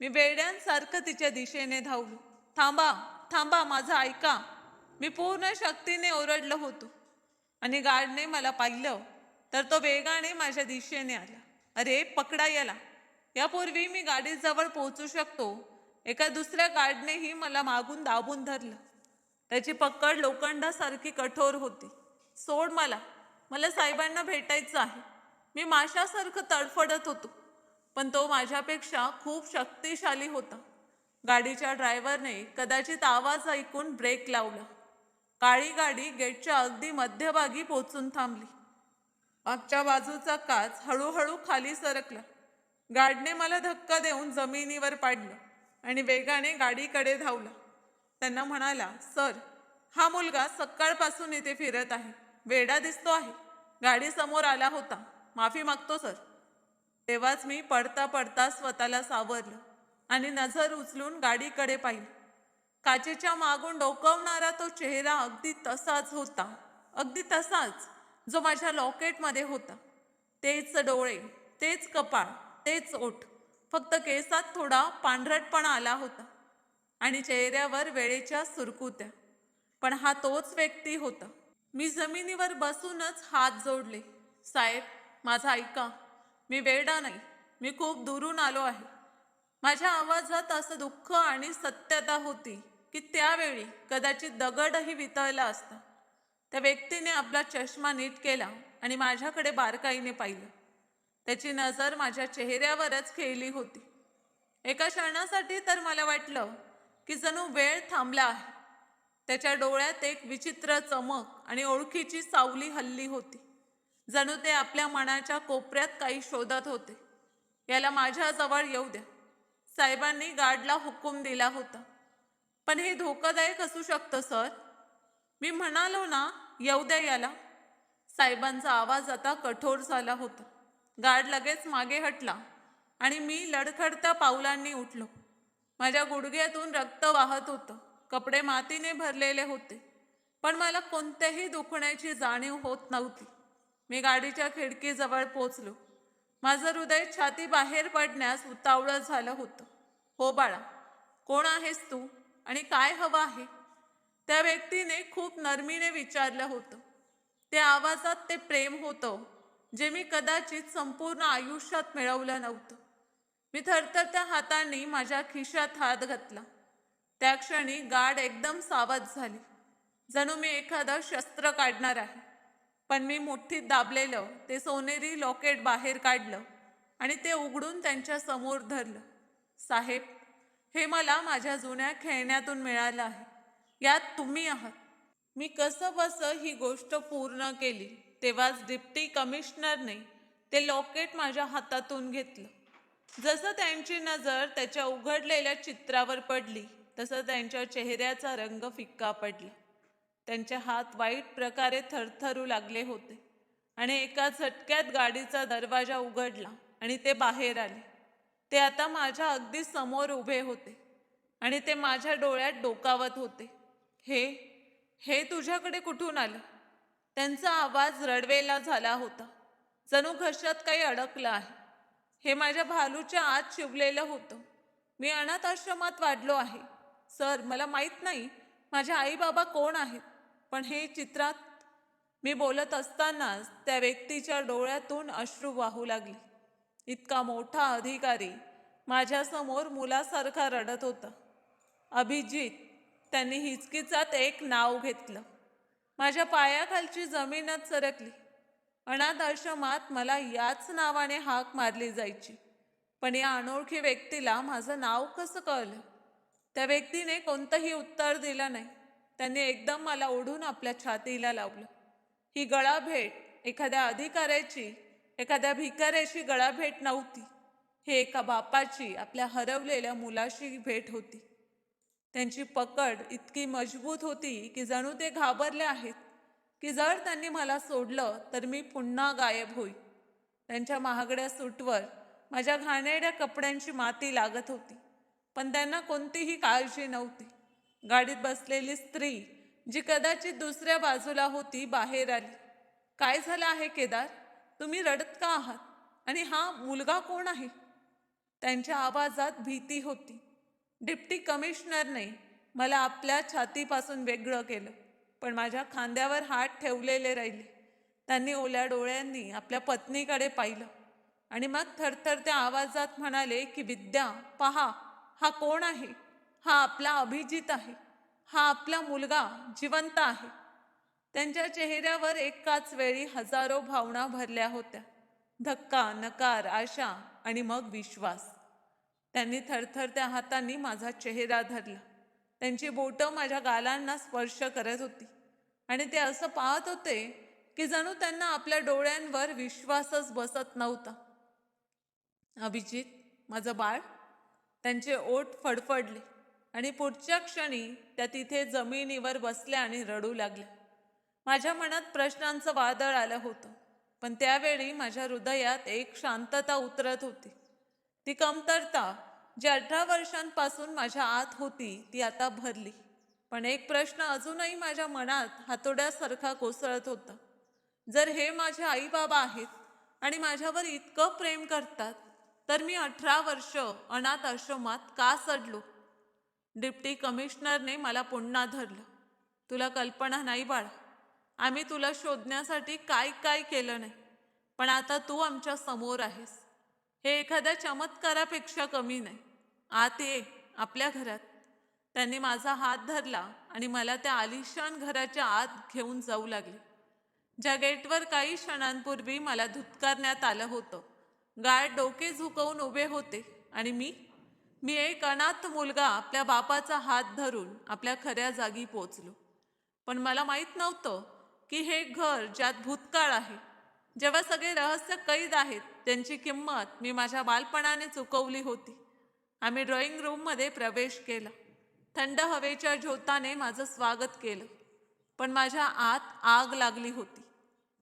मी वेड्यांसारखं तिच्या दिशेने धावलो. थांबा, थांबा, माझं ऐका, मी पूर्ण शक्तीने ओरडलो होतो. आणि गार्डने मला पाहिलं तर तो वेगाने माझ्या दिशेने आला. अरे पकडा याला. यापूर्वी मी गाडीजवळ पोहोचू शकतो, एका दुसऱ्या गार्डनेही मला मागून दाबून धरलं. त्याची पकड लोखंडासारखी कठोर होती. सोड मला, मला साहेबांना भेटायचं आहे. मी माशासारखं तडफडत होतो, पण तो माझ्यापेक्षा खूप शक्तिशाली होता. गाडीच्या ड्रायव्हरने कदाचित आवाज ऐकून ब्रेक लावला. काळी गाडी गेटच्या अगदी मध्यभागी पोचून थांबली. मागच्या बाजूचा काच हळूहळू खाली सरकला. गार्डने मला धक्का देऊन जमिनीवर पाडलं आणि वेगाने गाडीकडे धावला. त्यांना म्हणाला, सर, हा मुलगा सकाळपासून इथे फिरत आहे. वेडा दिसतो आहे. गाडी समोर आला होता. माफी मागतो सर. तेव्हाच मी पडता पडता स्वतःला सावरलं आणि नजर उचलून गाडीकडे पाहिलं. काचेच्या मागून डोकावणारा तो चेहरा अगदी तसाच होता, अगदी तसाच जो माझ्या लॉकेटमध्ये होता. तेच डोळे, तेच कपाळ, तेच ओठ, फक्त केसात थोडा पांढरटपणा आला होता आणि चेहऱ्यावर वेळेच्या सुरकुत्या. पण हा तोच व्यक्ती होता. मी जमिनीवर बसूनच हात जोडले. साहेब, माझा ऐका, मी वेडा नाही, मी खूप दुरून आलो आहे. माझ्या आवाजात असं दुःख आणि सत्यता होती की त्यावेळी कदाचित दगडही वितळला असता. त्या व्यक्तीने आपला चष्मा नीट केला आणि माझ्याकडे बारकाईने पाहिलं. त्याची नजर माझ्या चेहऱ्यावरच खेळली होती. एका क्षणासाठी तर मला वाटलं की जणू वेळ थांबला आहे. त्याच्या डोळ्यात एक विचित्र चमक आणि ओळखीची सावली हलली होती. जणू ते आपल्या मनाच्या कोपऱ्यात काही शोधत होते. याला माझ्याजवळ येऊ द्या, साहेबांनी गार्डला हुकूम दिला होता. पण हे धोकादायक असू शकतं सर. मी म्हणालो ना, येऊ द्या याला. साहेबांचा आवाज आता कठोर झाला होता. गार्ड लगेच मागे हटला आणि मी लडखडत्या पावलांनी उठलो. माझ्या गुडघ्यातून रक्त वाहत होतं. कपडे मातीने भरलेले होते, पण मला कोणत्याही दुखण्याची जाणीव होत नव्हती. मी गाडीच्या खिडकीजवळ पोचलो. माझं हृदय छाती बाहेर पडण्यास उतावळं झालं होतं. हो बाळा, कोण आहेस तू आणि काय हवं आहे? त्या व्यक्तीने खूप नरमीने विचारलं होतं. त्या आवाजात ते प्रेम होतं जे मी कदाचित संपूर्ण आयुष्यात मिळवलं नव्हतं. मी थरथरत्या हातांनी माझ्या खिशात हात घातला. त्या क्षणी गार्ड एकदम सावध झाली, जणू मी एखादं शस्त्र काढणार आहे. पण मी मुठ्ठीत दाबलेलं ते सोनेरी लॉकेट बाहेर काढलं आणि ते उघडून त्यांच्या समोर धरलं. साहेब, हे मला माझ्या जुन्या खेळण्यातून मिळालं आहे. यात तुम्ही आहात. मी कसं बसं ही गोष्ट पूर्ण केली तेव्हाच डिप्टी कमिशनरने ते लॉकेट माझ्या हातातून घेतलं. जसं त्यांची नजर त्याच्या उघडलेल्या चित्रावर पडली तसं त्यांच्या चेहऱ्याचा रंग फिक्का पडला. त्यांचे हात वाईट प्रकारे थरथरू लागले होते आणि एका झटक्यात गाडीचा दरवाजा उघडला आणि ते बाहेर आले. ते आता माझ्या अगदी समोर उभे होते आणि ते माझ्या डोळ्यात डोकावत होते. हे हे तुझ्याकडे कुठून आलं? त्यांचा आवाज रडवेला झाला होता, जणू घशात काही अडकलं आहे. हे माझ्या भालूच्या आत शिवलेलं होतं. मी अनाथ आश्रमात वाढलो आहे सर. मला माहीत नाही माझे आई बाबा कोण आहेत, पण हे चित्रात मी बोलत असतानाच त्या व्यक्तीच्या डोळ्यातून अश्रू वाहू लागले. इतका मोठा अधिकारी माझ्यासमोर मुलासारखा रडत होता. अभिजित. त्यांनी हिचकिचात एक नाव घेतलं. माझ्या पायाखालची जमीनच सरकली. अनाथ आश्रमात मला याच नावाने हाक मारली जायची, पण या अनोळखी व्यक्तीला माझं नाव कसं कळलं? त्या व्यक्तीने कोणतंही उत्तर दिलं नाही. त्यांनी एकदम मला ओढून आपल्या छातीला लावलं. ही गळाभेट एखाद्या अधिकाऱ्याची, एखाद्या भिकाऱ्याची गळाभेट नव्हती. हे एका बापाची आपल्या हरवलेल्या मुलाशी भेट होती. त्यांची पकड इतकी मजबूत होती की जणू ते घाबरले आहेत की जर त्यांनी मला सोडलं तर मी पुन्हा गायब होईल. त्यांच्या महागड्या सूटवर माझ्या घाणेरड्या कपड्यांची माती लागत होती, पण त्यांना कोणतीही काळजी नव्हती. गाडीत बसलेली स्त्री, जी कदाचित दुसऱ्या बाजूला होती, बाहेर आली. काय झालं आहे केदार? तुम्ही रडत का आहात? आणि हा मुलगा कोण आहे? त्यांच्या आवाजात भीती होती. डिप्टी कमिशनरने मला आपल्या छातीपासून वेगळं केलं, पण माझ्या खांद्यावर हात ठेवलेले राहिले. त्यांनी ओल्या डोळ्यांनी आपल्या पत्नीकडे पाहिलं आणि मग थरथरत्या आवाजात म्हणाले की विद्या, पहा, हा कोण आहे? हा आपला अभिजित आहे. हा आपला मुलगा जिवंत आहे. त्यांच्या चेहऱ्यावर एकाच वेळी हजारो भावना भरल्या होत्या. धक्का, नकार, आशा आणि मग विश्वास. त्यांनी थरथरत्या हातांनी माझा चेहरा धरला. त्यांची बोटं माझ्या गालांना स्पर्श करत होती आणि ते असं पाहत होते की जणू त्यांना आपल्या डोळ्यांवर विश्वासच बसत नव्हता. अभिजित, माझं बाळ. त्यांचे ओठ फडफडले आणि पुढच्या क्षणी त्या तिथे जमिनीवर बसल्या आणि रडू लागल्या. माझ्या मनात प्रश्नांचं वादळ आलं होतं, पण त्यावेळी माझ्या हृदयात एक शांतता उतरत होती. ती कमतरता जी 18 वर्षांपासून माझ्या आत होती ती आता भरली. पण एक प्रश्न अजूनही माझ्या मनात हातोड्यासारखा कोसळत होता. जर हे माझे आई बाबा आहेत आणि माझ्यावर इतकं प्रेम करतात, तर मी 18 वर्ष अनाथ आश्रमात का सडलो? डिप्टी कमिशनरने मला पुन्हा धरलं. तुला कल्पना नाही बाळा, आम्ही तुला शोधण्यासाठी काय काय केलं नाही, पण आता तू आमच्या समोर आहेस. हे एखाद्या चमत्कारापेक्षा कमी नाही. आत ये, आपल्या घरात. त्यांनी माझा हात धरला आणि मला त्या आलिशान घराच्या आत घेऊन जाऊ लागले, ज्या गेटवर काही क्षणांपूर्वी मला धुतकारण्यात आलं होतं. गार्ड डोके झुकवून उभे होते आणि मी एक अनाथ मुलगा आपल्या बापाचा हात धरून आपल्या खऱ्या जागी पोचलो. पण मला माहीत नव्हतं की हे घर ज्यात भूतकाळ आहे, जेव्हा सगळे रहस्य कैद आहेत, त्यांची किंमत मी माझ्या बालपणाने चुकवली होती. आम्ही ड्रॉइंग रूममध्ये प्रवेश केला. थंड हवेच्या झोताने माझं स्वागत केलं, पण माझ्या आत आग लागली होती.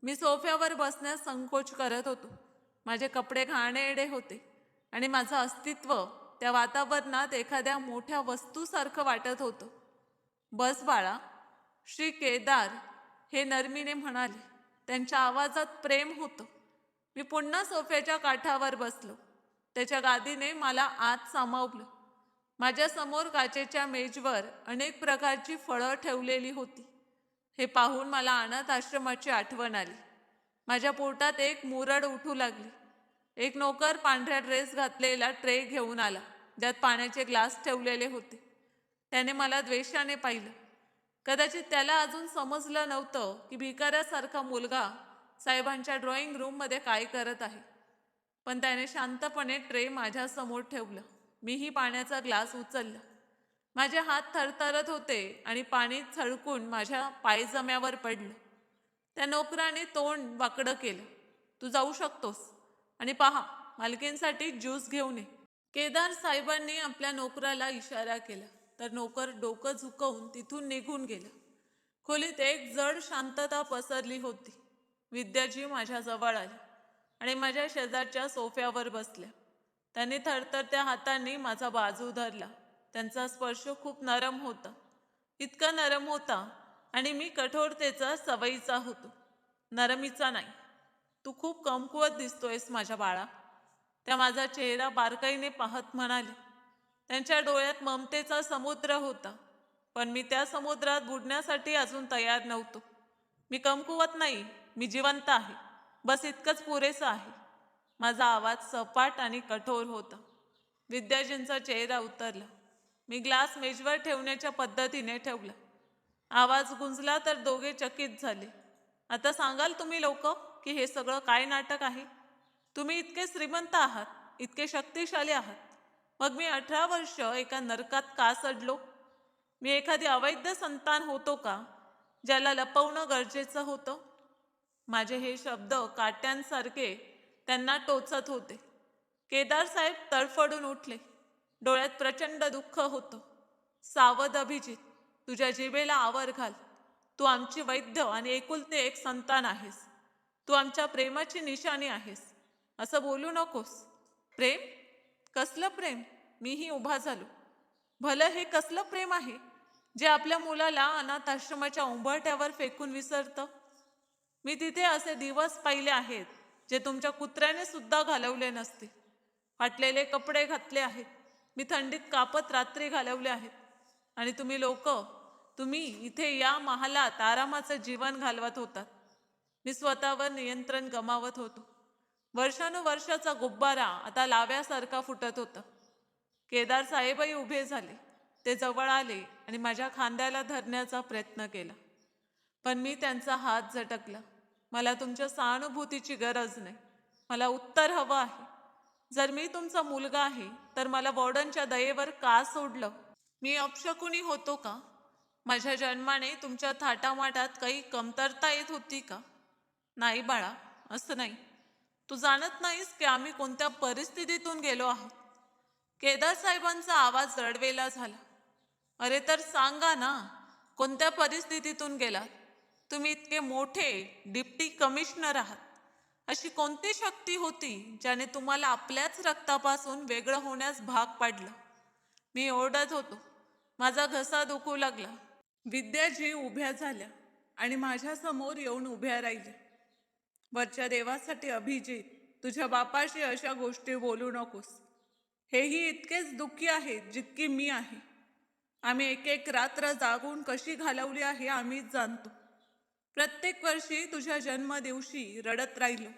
मी सोफ्यावर बसण्यास संकोच करत होतो. माझे कपडे घाणेरडे होते आणि माझं अस्तित्व त्या वातावरणात एखाद्या मोठ्या वस्तूसारखं वाटत होतं. बस बाळा, श्री केदार हे नरमीने म्हणाले. त्यांच्या आवाजात प्रेम होतं. मी पुन्हा सोफ्याच्या काठावर बसलो. त्याच्या गादीने मला आत सामावलं. माझ्यासमोर काचेच्या मेजवर अनेक प्रकारची फळं ठेवलेली होती. हे पाहून मला अनाथ आश्रमाची आठवण आली. माझ्या पोटात एक मुरड उठू लागली. एक नोकर पांढऱ्या ड्रेस घातलेला ट्रे घेऊन आला, ज्यात पाण्याचे ग्लास ठेवलेले होते. त्याने मला द्वेषाने पाहिलं. कदाचित त्याला अजून समजलं नव्हतं की भिकाऱ्यासारखा मुलगा साहेबांच्या ड्रॉइंग रूममध्ये काय करत आहे. पण त्याने शांतपणे ट्रे माझ्यासमोर ठेवलं. मीही पाण्याचा ग्लास उचलला. माझे हात थरथरत होते आणि पाणी छळकून माझ्या पायजम्यावर पडलं. त्या नोकराने तोंड वाकडं केलं. तू जाऊ शकतोस आणि पहा, मालकींसाठी ज्यूस घेऊन ये. केदार साहेबांनी आपल्या नोकराला इशारा केला, तर नोकर डोकं झुकवून तिथून निघून गेला. खोलीत एक जड शांतता पसरली होती. विद्याजी माझ्या जवळ आली आणि माझ्या शेजारच्या सोफ्यावर बसल्या. त्यांनी थरथरत्या हातांनी माझा बाजू धरला. त्यांचा स्पर्श खूप नरम होता. इतका नरम होता आणि मी कठोरतेचा सवयीचा होतो, नरमीचा नाही. तू खूप कमकुवत दिसतोयस माझ्या बाळा, त्या माझा चेहरा बारकाईने पाहत म्हणाले. त्यांच्या डोळ्यात ममतेचा समुद्र होता, पण मी त्या समुद्रात बुडण्यासाठी अजून तयार नव्हतो. मी कमकुवत नाही, मी जिवंत आहे. बस इतकंच पुरेसं आहे. माझा आवाज सपाट आणि कठोर होता. विद्याजींचा चेहरा उतरला. मी ग्लास मेजवर ठेवण्याच्या पद्धतीने ठेवला. आवाज गुंजला तर दोघे चकित झाले. आता सांगाल तुम्ही लोक की हे सगळं काय नाटक आहे? तुम्ही इतके श्रीमंत आहात, इतके शक्तिशाली आहात. मग मी 18 वर्ष एका नरकात का सडलो? मी एखादी अवैध संतान होतो का, ज्याला लपवणं गरजेचं होतं? माझे हे शब्द काट्यांसारखे त्यांना टोचत होते. केदार साहेब तडफडून उठले. डोळ्यात प्रचंड दुःख होतं. सावध अभिजित, तुझ्या जिभेला आवर घाल. तू आमची वैद्य आणि एकुलते एक संतान आहेस. तू आमच्या प्रेमाची निशाणी आहेस. असं बोलू नकोस. प्रेम? कसलं प्रेम? मीही उभा झालो. भलं हे कसलं प्रेम आहे जे आपल्या मुलाला अनाथ आश्रमाच्या उंबरठ्यावर फेकून विसरतं? मी तिथे असे दिवस पाहिले आहेत जे तुमच्या कुत्र्याने सुद्धा घालवले नसते. फाटलेले कपडे घातले आहेत. मी थंडीत कापत रात्री घालवले आहेत. आणि तुम्ही लोक, तुम्ही इथे या महालात आरामाचं जीवन घालवत होतात. मी स्वतःवर नियंत्रण गमावत होतो. वर्षानुवर्षाचा गुब्बारा आता लाव्यासारखा फुटत होता. केदार साहेबही उभे झाले. ते जवळ आले आणि माझ्या खांद्याला धरण्याचा प्रयत्न केला. पण मी त्यांचा हात झटकला. मला तुमच्या सहानुभूतीची गरज नाही. मला उत्तर हवं आहे. जर मी तुमचा मुलगा आहे तर मला वॉर्डनच्या दयेवर का सोडलं? मी अपशकुनी होतो का? माझ्या जन्माने तुमच्या थाटामाटात काही कमतरता येत होती का? नाही बाळा, असं नाही. तू जाणत नाहीस की आम्ही कोणत्या परिस्थितीतून गेलो आहोत. केदार साहेबांचा आवाज रडवेला झाला. अरे तर सांगा ना, कोणत्या परिस्थितीतून गेलात? तुम्ही इतके मोठे डिप्टी कमिशनर आहात. अशी कोणती शक्ती होती ज्याने तुम्हाला आपल्याच रक्तापासून वेगळं होण्यास भाग पाडलं? मी ओरडत होतो. माझा घसा दुखू लागला. विद्याजी उभ्या झाल्या आणि माझ्यासमोर येऊन उभ्या राहिल्या. वरच्या देवासाठी अभिजित, तुझ्या बापाशी अशा गोष्टी बोलू नकोस. हेही इतकेच दुःखी आहेत जितकी मी आहे. आम्ही एक एक रात्र जागून कशी घालवली आहे आम्हीच जाणतो. प्रत्येक वर्षी तुझ्या जन्मदिवशी रडत राहिलो.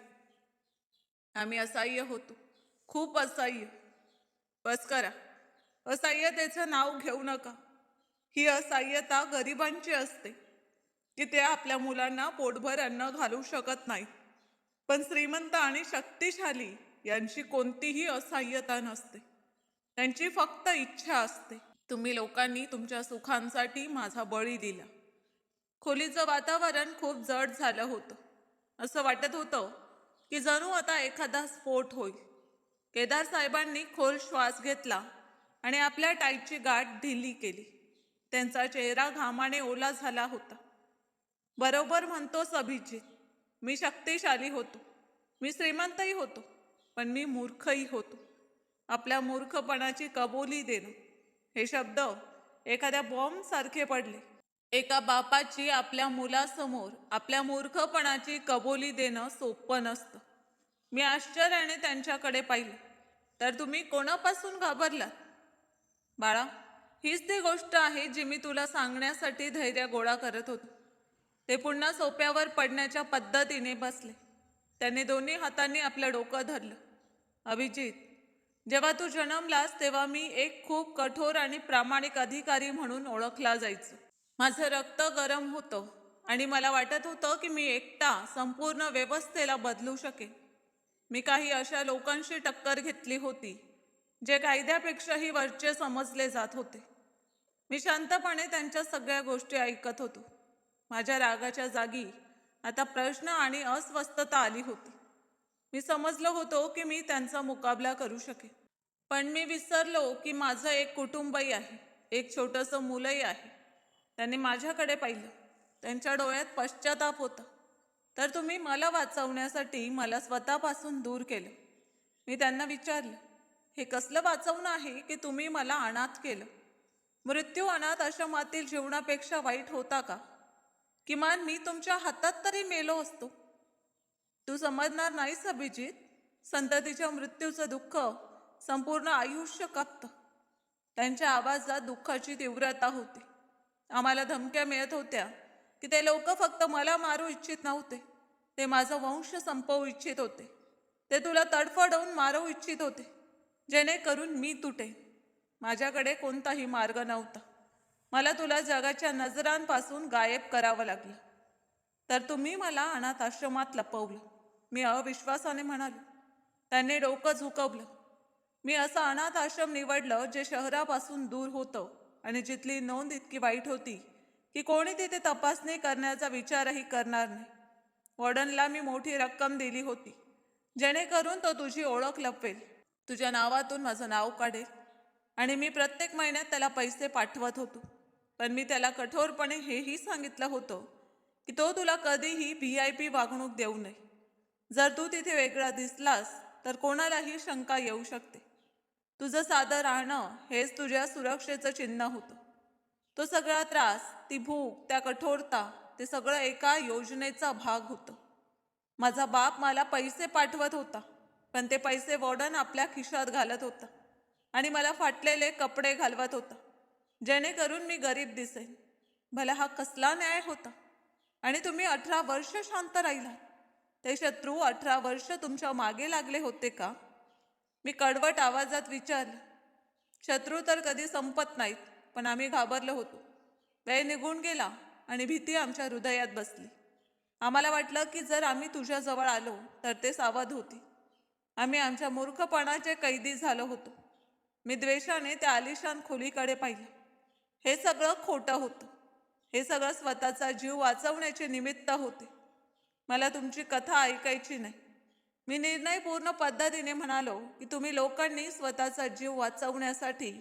आम्ही असह्य होतो, खूप असह्य. बस करा. असह्यतेचं नाव घेऊ नका. ही असह्यता गरिबांची असते की ते आपल्या मुलांना पोटभर अन्न घालू शकत नाही. पण श्रीमंत आणि शक्तिशाली यांची कोणतीही असह्यता नसते. त्यांची फक्त इच्छा असते. तुम्ही लोकांनी तुमच्या सुखांसाठी माझा बळी दिला. खोलीचं वातावरण खूप जड झालं होतं. असं वाटत होतं की जणू आता एखादा स्फोट होईल. केदार साहेबांनी खोल श्वास घेतला आणि आपल्या टाईची गाठ ढिली केली. त्यांचा चेहरा घामाने ओला झाला होता. बरोबर म्हणतोस अभिजित. मी शक्तिशाली होतो. मी श्रीमंतही होतो. पण मी मूर्खही होतो. आपल्या मूर्खपणाची कबुली देणं, हे शब्द एखाद्या बॉम्बसारखे पडले. एका बापाची आपल्या मुलासमोर आपल्या मूर्खपणाची कबुली देणं सोपं नसतं. मी आश्चर्याने त्यांच्याकडे पाहिलं. तर तुम्ही कोणापासून घाबरलात? बाळा, हीच ती गोष्ट आहे जी मी तुला सांगण्यासाठी धैर्य गोळा करत होतो. ते पुन्हा सोप्यावर पडण्याच्या पद्धतीने बसले. त्याने दोन्ही हातांनी आपलं डोकं धरलं. अभिजित, जेव्हा तू जन्मलास तेव्हा मी एक खूप कठोर आणि प्रामाणिक अधिकारी म्हणून ओळखला जायचो. माझं रक्त गरम होतं आणि मला वाटत होतं की मी एकटा संपूर्ण व्यवस्थेला बदलू शकेन. मी काही अशा लोकांशी टक्कर घेतली होती जे कायद्यापेक्षाही वरचे समजले जात होते. मी शांतपणे त्यांच्या सगळ्या गोष्टी ऐकत होतो. माझ्या रागाच्या जागी आता प्रश्न आणि अस्वस्थता आली होती. मी समजलो होतो की मी त्यांचा मुकाबला करू शकेन. पण मी विसरलो की माझं एक कुटुंबही आहे, एक छोटंसं मुलंही आहे. त्यांनी माझ्याकडे पाहिलं. त्यांच्या डोळ्यात पश्चाताप होता. तर तुम्ही मला वाचवण्यासाठी मला स्वतःपासून दूर केलं. मी त्यांना विचारलं, हे कसलं वाचवणं आहे की तुम्ही मला अनाथ केलं? मृत्यू अनाथ आश्रमातील जीवनापेक्षा वाईट होता का? किमान मी तुमच्या हातात तरी मेलो असतो. तू समजणार नाहीस अभिजित. संततीच्या मृत्यूचं दुःख संपूर्ण आयुष्य कापतं. त्यांच्या आवाजात दुःखाची तीव्रता होती. आम्हाला धमक्या मिळत होत्या की ते लोक फक्त मला मारू इच्छित नव्हते, ते माझं वंश संपवू इच्छित होते. ते तुला तडफडवून मारू इच्छित होते, जेणेकरून मी तुटे. माझ्याकडे कोणताही मार्ग नव्हता. मला तुला जगाच्या नजरांपासून गायब करावं लागलं. तर तुम्ही मला अनाथ आश्रमात लपवलं. मी अविश्वासाने म्हणालो. त्यांनी डोकं झुकवलं. मी असं अनाथ आश्रम निवडलं जे शहरापासून दूर होतं आणि जिथली नोंद इतकी वाईट होती की कोणी तिथे तपासणी करण्याचा विचारही करणार नाही. वॉर्डनला मी मोठी रक्कम दिली होती, जेणेकरून तो तुझी ओळख लपवेल, तुझ्या नावातून माझं नाव काढेल, आणि मी प्रत्येक महिन्यात त्याला पैसे पाठवत होतो. पण मी त्याला कठोरपणे हेही सांगितलं होतं की तो तुला कधीही VIP वागणूक देऊ नये. जर तू तिथे वेगळा दिसलास तर कोणालाही शंका येऊ शकते. तुझं साधं राहणं हेच तुझ्या सुरक्षेचं चिन्ह होतं. तो सगळा त्रास, ती भूक, त्या कठोरता, ते सगळं एका योजनेचा भाग होतं. माझा बाप मला पैसे पाठवत होता, पण ते पैसे वॉर्डन आपल्या खिशात घालत होता आणि मला फाटलेले कपडे घालवत होता, जेणेकरून मी गरीब दिसेन. भला हा कसला न्याय होता? आणि तुम्ही 18 वर्ष शांत राहिलात. ते शत्रू 18 वर्ष तुमच्या मागे लागले होते का? मी कडवट आवाजात विचारलं. शत्रू तर कधी संपत नाहीत, पण आम्ही घाबरलो होतो. वेळ निघून गेला आणि भीती आमच्या हृदयात बसली. आम्हाला वाटलं की जर आम्ही तुझ्याजवळ आलो तर ते सावध होतील. आम्ही आमच्या मूर्खपणाचे कैदी झालो होतो. मी द्वेषाने त्या आलिशान खोलीकडे पाहिलं. हे सगळं खोटं होतं. हे सगळं स्वतःचा जीव वाचवण्याचे निमित्त होते. मला तुमची कथा ऐकायची नाही. मी निर्णयपूर्ण पद्धतीने म्हणालो की तुम्ही लोकांनी स्वतःचा जीव वाचवण्यासाठी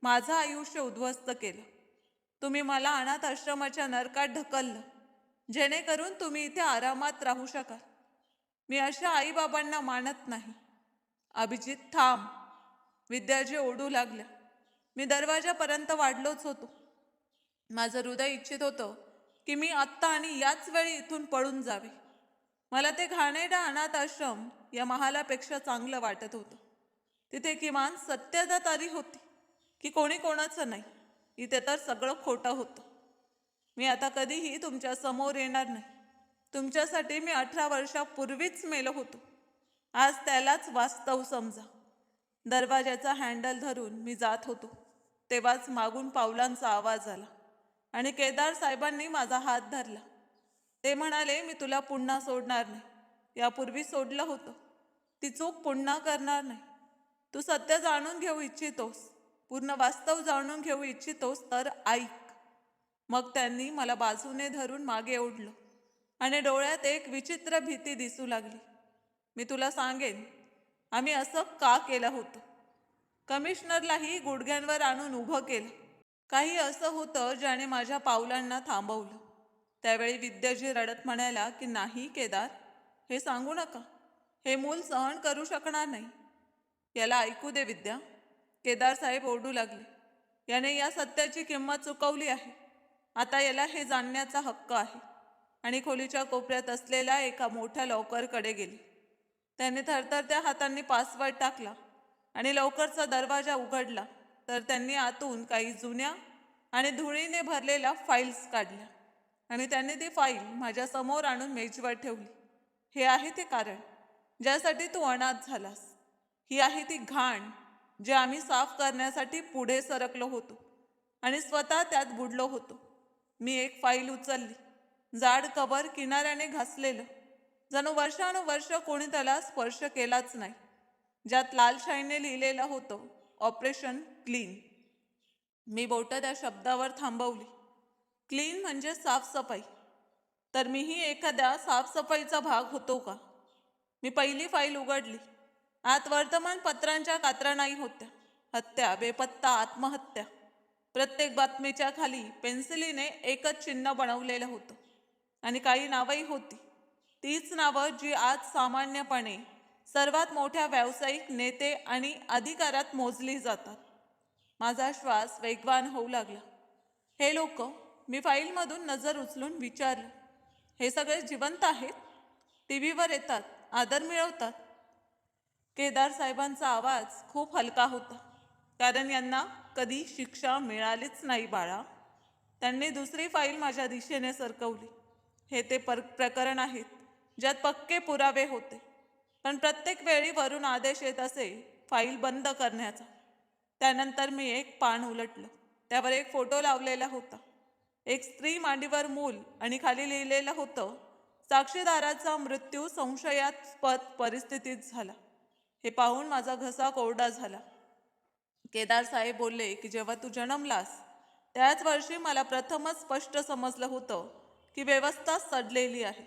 माझं आयुष्य उद्ध्वस्त केलं. तुम्ही मला अनाथ आश्रमाच्या नरकात ढकललं, जेणेकरून तुम्ही इथे आरामात राहू शकाल. मी अशा आईबाबांना मानत नाही. अभिजित, थांब. विद्याजी ओरडू लागल्या. मी दरवाजापर्यंत वाढलोच होतो. माझं हृदय इच्छित होतं की मी आत्ता आणि याच वेळी इथून पळून जावे. मला ते घाणेरडा अनाथ आश्रम या महालापेक्षा चांगलं वाटत होतं. तिथे किमान सत्यता तरी होती की कोणी कोणाचं नाही. इथे तर सगळं खोटं होतं. मी आता कधीही तुमच्या समोर येणार नाही. तुमच्यासाठी मी 18 वर्षापूर्वीच मेलो होतो. आज त्यालाच वास्तव समजा. दरवाजाचा हँडल धरून मी जात होतो, तेव्हाच मागून पावलांचा आवाज आला आणि केदार साहेबांनी माझा हात धरला. ते म्हणाले, मी तुला पुन्हा सोडणार नाही. यापूर्वी सोडलं होतं. ती चूक पुन्हा करणार नाही. तू सत्य जाणून घेऊ इच्छितोस, पूर्ण वास्तव जाणून घेऊ इच्छितोस तर ऐक. मग त्यांनी मला बाजूने धरून मागे ओढलं आणि डोळ्यात एक विचित्र भीती दिसू लागली. मी तुला सांगेन आम्ही असं का केलं होतं. कमिशनरलाही गुडघ्यांवर आणून उभं केलं. काही असं होतं ज्याने माझ्या पावलांना थांबवलं. त्यावेळी विद्याजी रडत म्हणाला की नाही केदार, हे सांगू नका. हे मूल सहन करू शकणार नाही. याला ऐकू दे विद्या. केदार साहेब ओरडू लागले. याने या सत्याची किंमत चुकवली आहे. आता याला हे जाणण्याचा हक्क आहे. आणि खोलीच्या कोपऱ्यात असलेल्या एका मोठ्या लॉकरकडे गेले. त्याने थरथरत्या हातांनी पासवर्ड टाकला आणि लवकरचा दरवाजा उघडला तर त्यांनी आतून काही जुन्या आणि धुळीने भरलेल्या फाईल्स काढल्या आणि त्यांनी ती फाईल माझ्या समोर आणून मेजवर ठेवली. हे आहे ते कारण ज्यासाठी तू अनाथ झालास. ही आहे ती घाण जे आम्ही साफ करण्यासाठी पुढे सरकलो होतो आणि स्वतः त्यात बुडलो होतो. मी एक फाईल उचलली. जाड कव्हर किनाऱ्याने घासलेलं, जणू वर्षानुवर्ष कोणी त्याला स्पर्श केलाच नाही. ज्यात लाल शाईने लिहिलेलं होतं, ऑपरेशन क्लीन. मी बोटं त्या शब्दावर थांबवली. क्लीन म्हणजे साफसफाई. तर मीही एखाद्या साफसफाईचा भाग होतो का? मी पहिली फाईल उघडली. आत वर्तमानपत्रांच्या कात्रणाई होत्या. हत्या, बेपत्ता, आत्महत्या. प्रत्येक बातमीच्या खाली पेन्सिलीने एकच चिन्ह बनवलेलं होतं आणि काही नावंही होती. तीच नावं जी आज सामान्यपणे सर्वात मोठ्या व्यावसायिक नेते आणि अधिकारात मोजली जातात. माझा श्वास वेगवान होऊ लागला. हे लोक, मी फाईलमधून नजर उचलून विचारलं, हे सगळे जिवंत आहेत? TV वर येतात, आदर मिळवतात? केदार साहेबांचा आवाज खूप हलका होता, कारण यांना कधी शिक्षा मिळालीच नाही बाळा. त्यांनी दुसरी फाईल माझ्या दिशेने सरकवली. हे ते प्रकरण आहेत ज्यात पक्के पुरावे होते, पण प्रत्येक वेळी वरून आदेश येत असे फाईल बंद करण्याचा. त्यानंतर मी एक पान उलटलं. त्यावर एक फोटो लावलेला होता. एक स्त्री मांडीवर मूल आणि खाली लिहिलेलं होतं, साक्षीदाराचा मृत्यू संशयास्पद परिस्थितीत झाला. हे पाहून माझा घसा कोरडा झाला. केदार साहेब बोलले की जेव्हा तू जन्मलास त्याच वर्षी मला प्रथमच स्पष्ट समजलं होतं की व्यवस्था सडलेली आहे,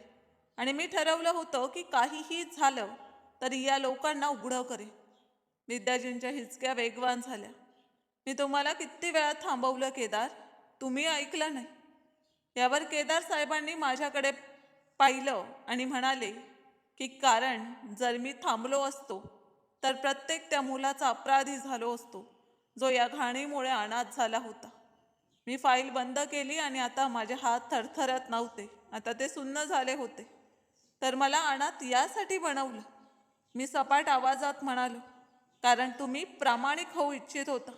आणि मी ठरवलं होतं की काहीही झालं तरी या लोकांना उघडं करेन. विद्याजींच्या हिचक्या वेगवान झाल्या. मी तुम्हाला किती वेळा थांबवलं केदार, तुम्ही ऐकलं नाही. यावर केदार साहेबांनी माझ्याकडे पाहिलं आणि म्हणाले की कारण जर मी थांबलो असतो तर प्रत्येक त्या मुलाचा अपराधी झालो असतो जो या घाणीमुळे अनाथ झाला होता. मी फाईल बंद केली आणि आता माझे हात थरथरत नव्हते, आता ते सुन्न झाले होते. तर मला अनाथ यासाठी बनवलं, मी सपाट आवाजात म्हणालो, कारण तुम्ही प्रामाणिक होऊ इच्छित होता.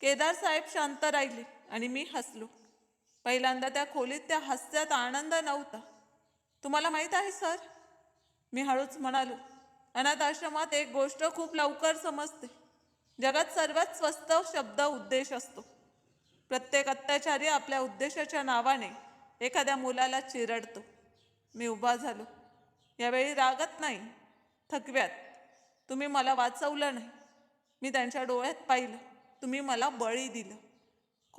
केदार साहेब शांत राहिले आणि मी हसलो. पहिल्यांदा त्या खोलीत त्या हास्यात आनंद नव्हता. तुम्हाला माहीत आहे सर, मी हळूच म्हणालो, अनाथ आश्रमात एक गोष्ट खूप लवकर समजते. जगात सर्वात स्वस्त शब्द उद्देश असतो. प्रत्येक अत्याचारी आपल्या उद्देशाच्या नावाने एखाद्या मुलाला चिरडतो. मी उभा झालो. यावेळी रागत नाही, थकव्यात. तुम्ही मला वाचवलं नाही. मी त्यांच्या डोळ्यात पाहिलं. तुम्ही मला बळी दिलं.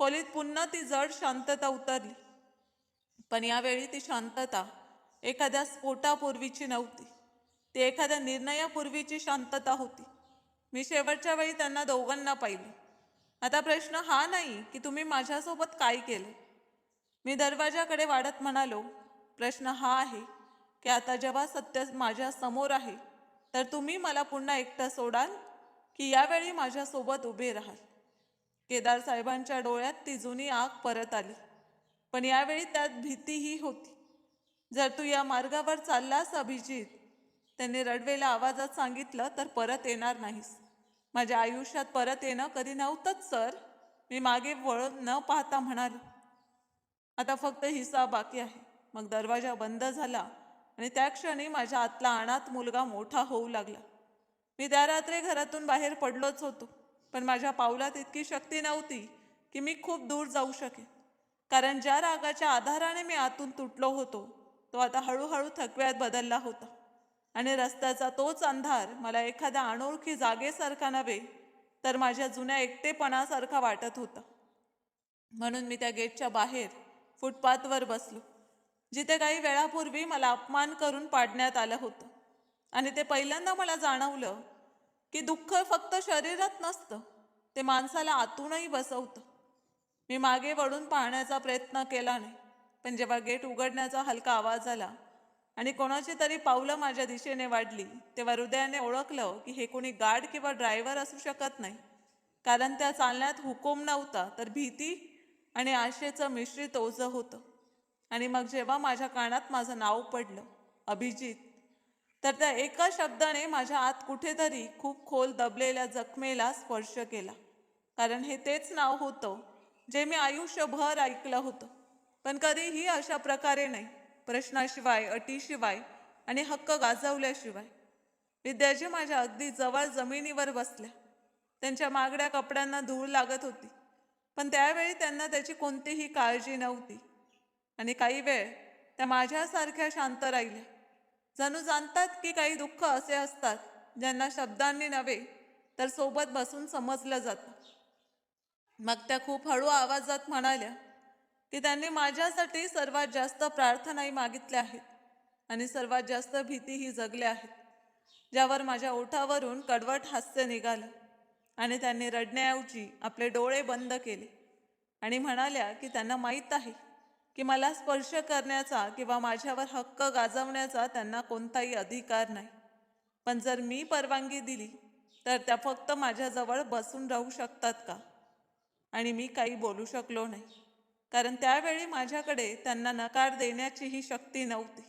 खोलीत पुन्हा ती जड शांतता उतरली. पण यावेळी ती शांतता एखाद्या स्फोटापूर्वीची नव्हती. ती एखाद्या निर्णयापूर्वीची शांतता होती. मी शेवटच्या वेळी त्यांना दोघांना पाहिलं. आता प्रश्न हा नाही की तुम्ही माझ्यासोबत काय केलं. मी दरवाजाकडे वाढत म्हणालो, प्रश्न हा आहे की आता जेव्हा सत्य माझ्या समोर आहे तर तुम्ही मला पुन्हा एकटं सोडाल की यावेळी माझ्यासोबत उभे राहाल. केदार साहेबांच्या डोळ्यात ती जुनी आग परत आली, पण यावेळी त्यात भीतीही होती. जर तू या मार्गावर चाललास अभिजित, त्यांनी रडवेल्या आवाजात सांगितलं, तर परत येणार नाहीस. माझ्या आयुष्यात परत येणं कधी नव्हतंच सर, मी मागे वळून न पाहता म्हणालो. आता फक्त हिसाब बाकी आहे. मग दरवाजा बंद झाला आणि त्या क्षणी माझ्या आतला अनाथ मुलगा मोठा होऊ लागला. मी त्या रात्री घरातून बाहेर पडलोच होतो, पण माझ्या पावलात इतकी शक्ती नव्हती की मी खूप दूर जाऊ शकेन. कारण ज्या रागाच्या आधाराने मी आतून तुटलो होतो तो आता हळूहळू थकव्यात बदलला होता, आणि रस्त्याचा तोच अंधार मला एखाद्या अनोळखी जागेसारखा नव्हे तर माझ्या जुन्या एकटेपणासारखा वाटत होता. म्हणून मी त्या गेटच्या बाहेर फुटपाथवर बसलो, जिथे काही वेळापूर्वी मला अपमान करून पाडण्यात आलं होतं. आणि ते पहिल्यांदा मला जाणवलं की दुःख फक्त शरीरात नसतं, ते माणसाला आतूनही बसवतं. मी मागे वळून पाहण्याचा प्रयत्न केला नाही, पण जेव्हा गेट उघडण्याचा हलका आवाज आला आणि कोणाची तरी पावलं माझ्या दिशेने वाढली, तेव्हा हृदयाने ओळखलं की हे कोणी गार्ड किंवा ड्रायव्हर असू शकत नाही. कारण त्या चालण्यात हुकूम नव्हता, तर भीती आणि आशेचं मिश्रित ओझं होतं. आणि मग जेव्हा माझ्या कानात माझं नाव पडलं, अभिजित, तर त्या एका शब्दाने माझ्या आत कुठेतरी खूप खोल दबलेल्या जखमेला स्पर्श केला. कारण हे तेच नाव होतं जे मी आयुष्यभर ऐकलं होतं, पण कधीही अशा प्रकारे नाही, प्रश्नाशिवाय, अटीशिवाय आणि हक्क गाजवल्याशिवाय. विद्याजी माझ्या अगदी जवळ जमिनीवर बसल्या. त्यांच्या मागड्या कपड्यांना धूळ लागत होती, पण त्यावेळी त्यांना त्याची कोणतीही काळजी नव्हती. आणि काही वेळ त्या माझ्यासारख्या शांत राहिल्या, जणू जाणतात की काही दुःख असे असतात ज्यांना शब्दांनी नव्हे तर सोबत बसून समजलं जातं. मग त्या खूप हळू आवाजात म्हणाल्या की त्यांनी माझ्यासाठी सर्वात जास्त प्रार्थनाही मागितल्या आहेत आणि सर्वात जास्त भीतीही जगल्या आहेत. ज्यावर माझ्या ओठावरून कडवट हास्य निघालं आणि त्यांनी रडण्याऐवजी आपले डोळे बंद केले आणि म्हणाल्या की त्यांना माहीत आहे की मला स्पर्श करण्याचा किंवा माझ्यावर हक्क गाजवण्याचा त्यांना कोणताही अधिकार नाही. पण जर मी परवानगी दिली तर त्या फक्त माझ्याजवळ बसून राहू शकतात का? आणि मी काही बोलू शकलो नाही, कारण त्यावेळी माझ्याकडे त्यांना नकार देण्याचीही शक्ती नव्हती.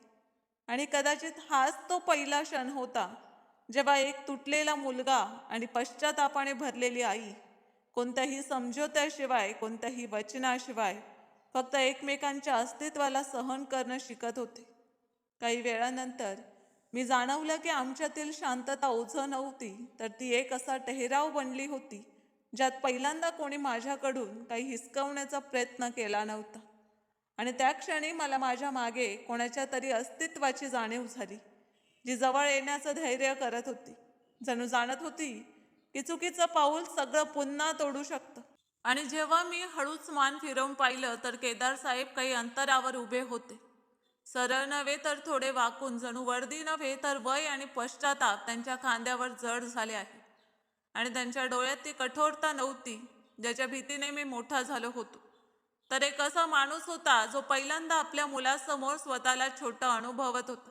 आणि कदाचित हाच तो पहिला क्षण होता जेव्हा एक तुटलेला मुलगा आणि पश्चातापाने भरलेली आई कोणत्याही समझोत्याशिवाय, कोणत्याही वचनाशिवाय फक्त एकमेकांच्या अस्तित्वाला सहन करणं शिकत होते. काही वेळानंतर मी जाणवलं की आमच्यातील शांतता ओझं नव्हती, तर ती एक असा ठहराव बनली होती ज्यात पहिल्यांदा कोणी माझ्याकडून काही हिसकवण्याचा प्रयत्न केला नव्हता. आणि त्या क्षणी मला माझ्या मागे कोणाच्या तरी अस्तित्वाची जाणीव झाली, जी जवळ येण्याचं धैर्य करत होती. जणू जाणत होती की चुकीचं पाऊल सगळं पुन्हा तोडू शकतं. आणि जेव्हा मी हळूच मान फिरवून पाहिलं तर केदार साहेब काही अंतरावर उभे होते. सरळ नव्हे तर थोडे वाकून, जणू वर्दी नव्हे तर वय आणि पश्चाताप त्यांच्या खांद्यावर जड झाले आहे. आणि त्यांच्या डोळ्यात ती कठोरता नव्हती ज्याच्या भीतीने मी मोठा झालो होतो, तर एक असा माणूस होता जो पहिल्यांदा आपल्या मुलासमोर स्वतःला छोटा अनुभवत होता.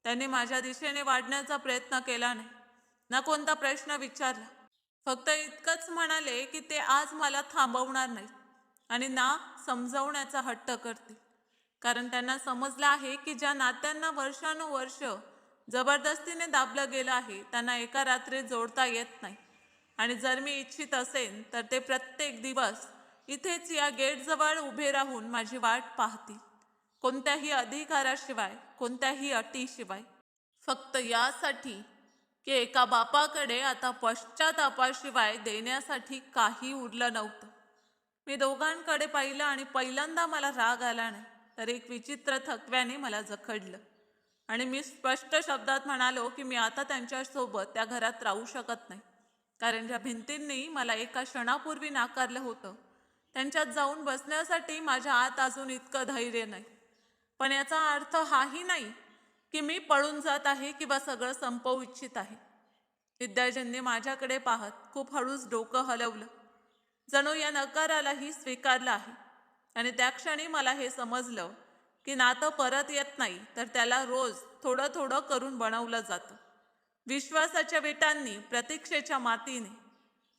त्यांनी माझ्या दिशेने वाढण्याचा प्रयत्न केला नाही, ना कोणता प्रश्न विचारला. फक्त इतकंच म्हणाले की ते आज मला थांबवणार नाहीत आणि ना समजवण्याचा हट्ट करतील. कारण त्यांना समजलं आहे की ज्या नात्यांना वर्षानुवर्ष जबरदस्तीने दाबलं गेलं आहे त्यांना एका रात्रीत जोडता येत नाही. आणि जर मी इच्छित असेन तर ते प्रत्येक दिवस इथेच या गेटजवळ उभे राहून माझी वाट पाहतील, कोणत्याही अधिकाराशिवाय, कोणत्याही अटीशिवाय. फक्त यासाठी की एका बापाकडे आता पश्चातापाशिवाय देण्यासाठी काही उरलं नव्हतं. मी दोघांकडे पाहिलं आणि पहिल्यांदा मला राग आला नाही, तर एक विचित्र थकव्याने मला जखडलं. आणि मी स्पष्ट शब्दात म्हणालो की मी आता त्यांच्यासोबत त्या घरात राहू शकत नाही. कारण ज्या भिंतींनी मला एका क्षणापूर्वी नाकारलं होतं त्यांच्यात जाऊन बसण्यासाठी माझ्या आत अजून इतकं धैर्य नाही. पण याचा अर्थ हाही नाही की मी पळून जात आहे किंवा सगळं संपवू इच्छित आहे. विद्यार्थ्यांनी माझ्याकडे पाहत खूप हळूच डोकं हलवलं, जणू या नकारालाही स्वीकारलं आहे. आणि त्या क्षणी मला हे समजलं की नातं परत येत नाही, तर त्याला रोज थोडं थोडं करून बनवलं जातं. विश्वासाच्या विटांनी, प्रतीक्षेच्या मातीने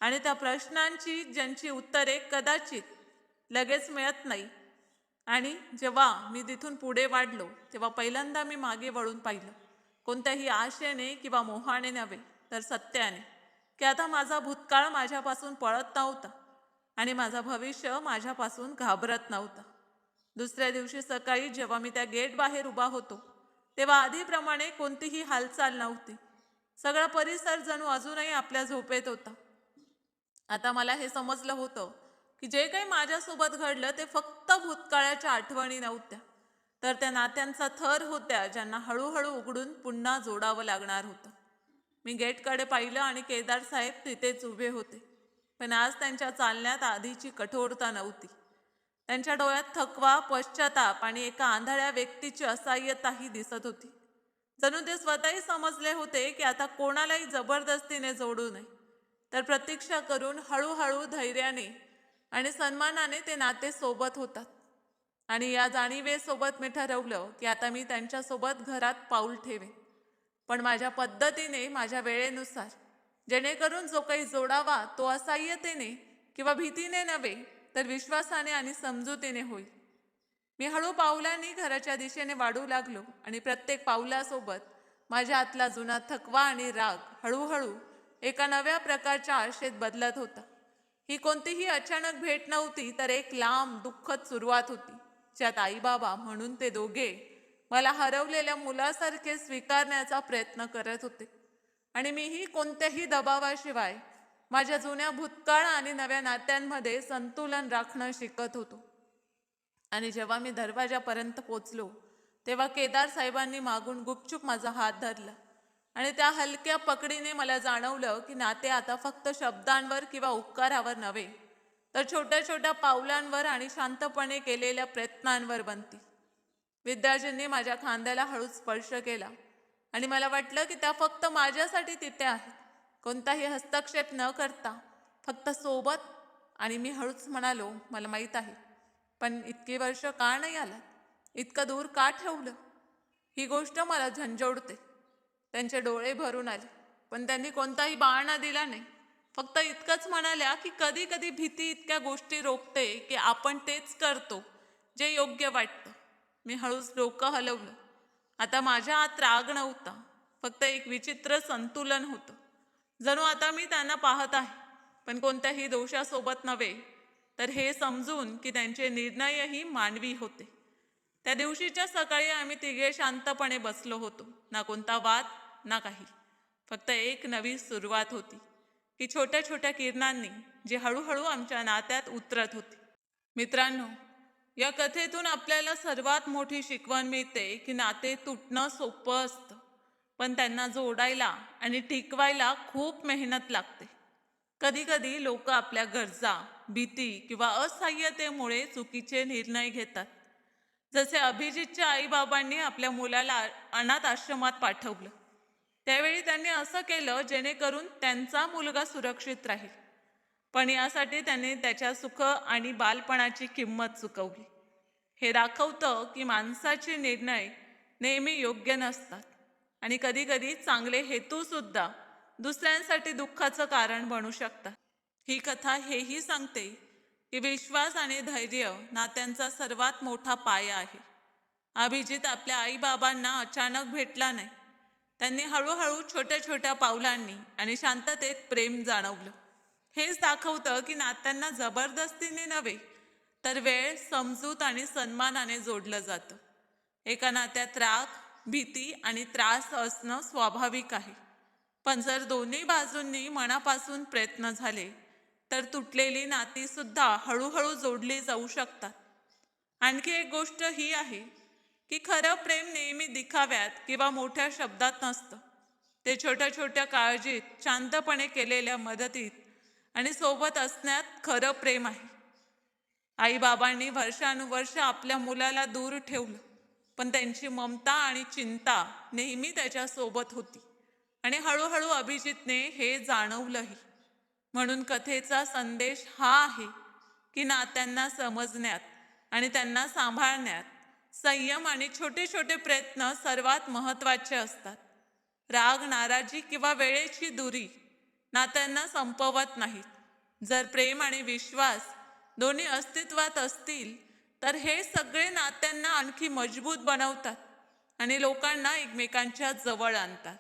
आणि त्या प्रश्नांची ज्यांची उत्तरे कदाचित लगेच मिळत नाही. आणि जेव्हा मी तिथून पुढे वाढलो तेव्हा पहिल्यांदा मी मागे वळून पाहिलं, कोणत्याही आशेने किंवा मोहाने नव्हे तर सत्याने, की आता माझा भूतकाळ माझ्यापासून पळत नव्हता आणि माझा भविष्य माझ्यापासून घाबरत नव्हता. दुसऱ्या दिवशी सकाळी जेव्हा मी त्या गेट बाहेर उभा होतो तेव्हा आधीप्रमाणे कोणतीही हालचाल नव्हती. सगळा परिसर जणू अजूनही आपल्या झोपेत होता. आता मला हे समजलं होतं की जे काही माझ्यासोबत घडलं ते फक्त भूतकाळाच्या आठवणी नव्हत्या, तर त्या नात्यांचा थर होत्या ज्यांना हळूहळू उघडून पुन्हा जोडावं लागणार होतं. मी गेटकडे पाहिलं आणि केदार साहेब तिथेच उभे होते. पण आज त्यांच्या चालण्यात आधीची कठोरता नव्हती. त्यांच्या डोळ्यात थकवा, पश्चाताप आणि एका आंधळ्या व्यक्तीची असहाय्यताही दिसत होती. जणू ते स्वतःही समजले होते की आता कोणालाही जबरदस्तीने जोडू नये, तर प्रतीक्षा करून हळूहळू धैर्याने आणि सन्मानाने ते नाते सोबत होतात. आणि या जाणीवेसोबत मी ठरवलं की आता मी त्यांच्यासोबत घरात पाऊल ठेवेन, पण माझ्या पद्धतीने, माझ्या वेळेनुसार, जेणेकरून जो काही जोडावा तो असहाय्यतेने किंवा भीतीने नव्हे तर विश्वासाने आणि समजुतीने होईल. मी हळू पावलांनी घराच्या दिशेने वाढू लागलो आणि प्रत्येक पावलासोबत माझ्या आतला जुना थकवा आणि राग हळूहळू एका नव्या प्रकारच्या आशेत बदलत होता. ही कोणतीही अचानक भेट नव्हती, तर एक लांब दुःखद सुरुवात होती, ज्यात आई बाबा म्हणून ते दोघे मला हरवलेल्या मुलासारखे स्वीकारण्याचा प्रयत्न करत होते. आणि मीही कोणत्याही दबावाशिवाय माझ्या जुन्या भूतकाळ आणि नव्या नात्यांमध्ये संतुलन राखणं शिकत होतो. आणि जेव्हा मी दरवाजापर्यंत पोचलो तेव्हा केदार साहेबांनी मागून गुपचूप माझा हात धरला आणि त्या हलक्या पकडीने मला जाणवलं की नाते आता फक्त शब्दांवर किंवा उपकारावर नव्हे तर छोट्या छोट्या पावलांवर आणि शांतपणे केलेल्या प्रयत्नांवर बनतील. विद्यार्थ्यांनी माझ्या खांद्याला हळूच स्पर्श केला आणि मला वाटलं की त्या फक्त माझ्यासाठी तिथे आहेत, कोणताही हस्तक्षेप न करता, फक्त सोबत. आणि मी हळूच म्हणालो, मला माहीत आहे, पण इतकी वर्ष का नाही आला, इतकं दूर का ठेवलं? ही गोष्ट मला झंझोडते. त्यांचे डोळे भरून आले, पण त्यांनी कोणताही बहाणा दिला नाही. फक्त इतकंच म्हणाल्या की कधी कधी भीती इतक्या गोष्टी रोखते की आपण तेच करतो जे योग्य वाटतं. मी हळूच डोकं हलवलं. आता माझ्या आत राग नव्हता, फक्त एक विचित्र संतुलन होतं. जणू आता मी त्यांना पाहत आहे, पण कोणत्याही दोषासोबत नव्हे, तर हे समजून की त्यांचे निर्णयही मानवी होते. त्या दिवशीच्या सकाळी आम्ही तिघे शांतपणे बसलो होतो. ना कोणता वाद ना काही. फक्त एक नवी सुरुवात होती की छोट्या छोट्या किरणांनी जी हळूहळू आमच्या नात्यात उतरत होती. मित्रांनो, या कथेतून आपल्याला सर्वात मोठी शिकवण मिळते की नाते तुटणं सोपं असतं, पण त्यांना जोडायला आणि टिकवायला खूप मेहनत लागते. कधीकधी लोक आपल्या गरजा, भीती किंवा असहाय्यतेमुळे चुकीचे निर्णय घेतात. जसे अभिजितच्या आईबाबांनी आपल्या मुलाला अनाथ आश्रमात पाठवलं. त्यावेळी त्यांनी असं केलं जेणेकरून त्यांचा मुलगा सुरक्षित राहील. पण यासाठी त्यांनी त्याच्या सुख आणि बालपणाची किंमत चुकवली. हे दाखवतं की माणसाचे निर्णय नेहमी योग्य नसतात आणि कधीकधी चांगले हेतूसुद्धा दुसऱ्यांसाठी दुःखाचं कारण बनू शकतात. ही कथा हेही सांगते की विश्वास आणि धैर्य नात्यांचा सर्वात मोठा पाया आहे. अभिजित आपल्या आईबाबांना अचानक भेटला नाही. त्यांनी हळूहळू छोट्या छोट्या पावलांनी आणि शांततेत प्रेम जाणवलं. हेच दाखवतं की नात्यांना जबरदस्तीने नव्हे, तर वेळ, समजूत आणि सन्मानाने जोडलं जातं. एका नात्यात राग, भीती आणि त्रास असणं स्वाभाविक आहे. पण जर दोन्ही बाजूंनी मनापासून प्रयत्न झाले, तर तुटलेली नाती सुद्धा हळूहळू जोडली जाऊ शकतात. आणखी एक गोष्ट ही आहे की खरं प्रेम नेहमी दिखाव्यात किंवा मोठ्या शब्दात नसतं. ते छोट्या छोट्या काळजीत, शांतपणे केलेल्या मदतीत आणि सोबत असण्यात खरं प्रेम आहे. आईबाबांनी वर्षानुवर्ष आपल्या मुलाला दूर ठेवलं, पण त्यांची ममता आणि चिंता नेहमी त्याच्यासोबत होती आणि हळूहळू अभिजितने हे जाणवलंही. म्हणून कथेचा संदेश हा आहे की नात्यांना समजण्यात आणि त्यांना सांभाळण्यात संयम आणि छोटे छोटे प्रयत्न सर्वात महत्त्वाचे असतात. राग, नाराजी किंवा वेळेची दुरी नात्यांना संपवत नाहीत. जर प्रेम आणि विश्वास दोन्ही अस्तित्वात असतील, तर हे सगळे नात्यांना आणखी मजबूत बनवतात आणि लोकांना एकमेकांच्या जवळ आणतात.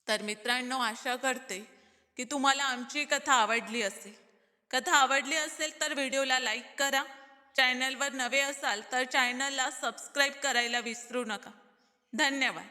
तर मित्रांनो, आशा करते की तुम्हाला आमची कथा आवडली असेल. कथा आवडली असेल तर व्हिडिओला लाईक करा. चॅनलवर नवे असाल तर चॅनलला सबस्क्राईब करायला विसरू नका. धन्यवाद.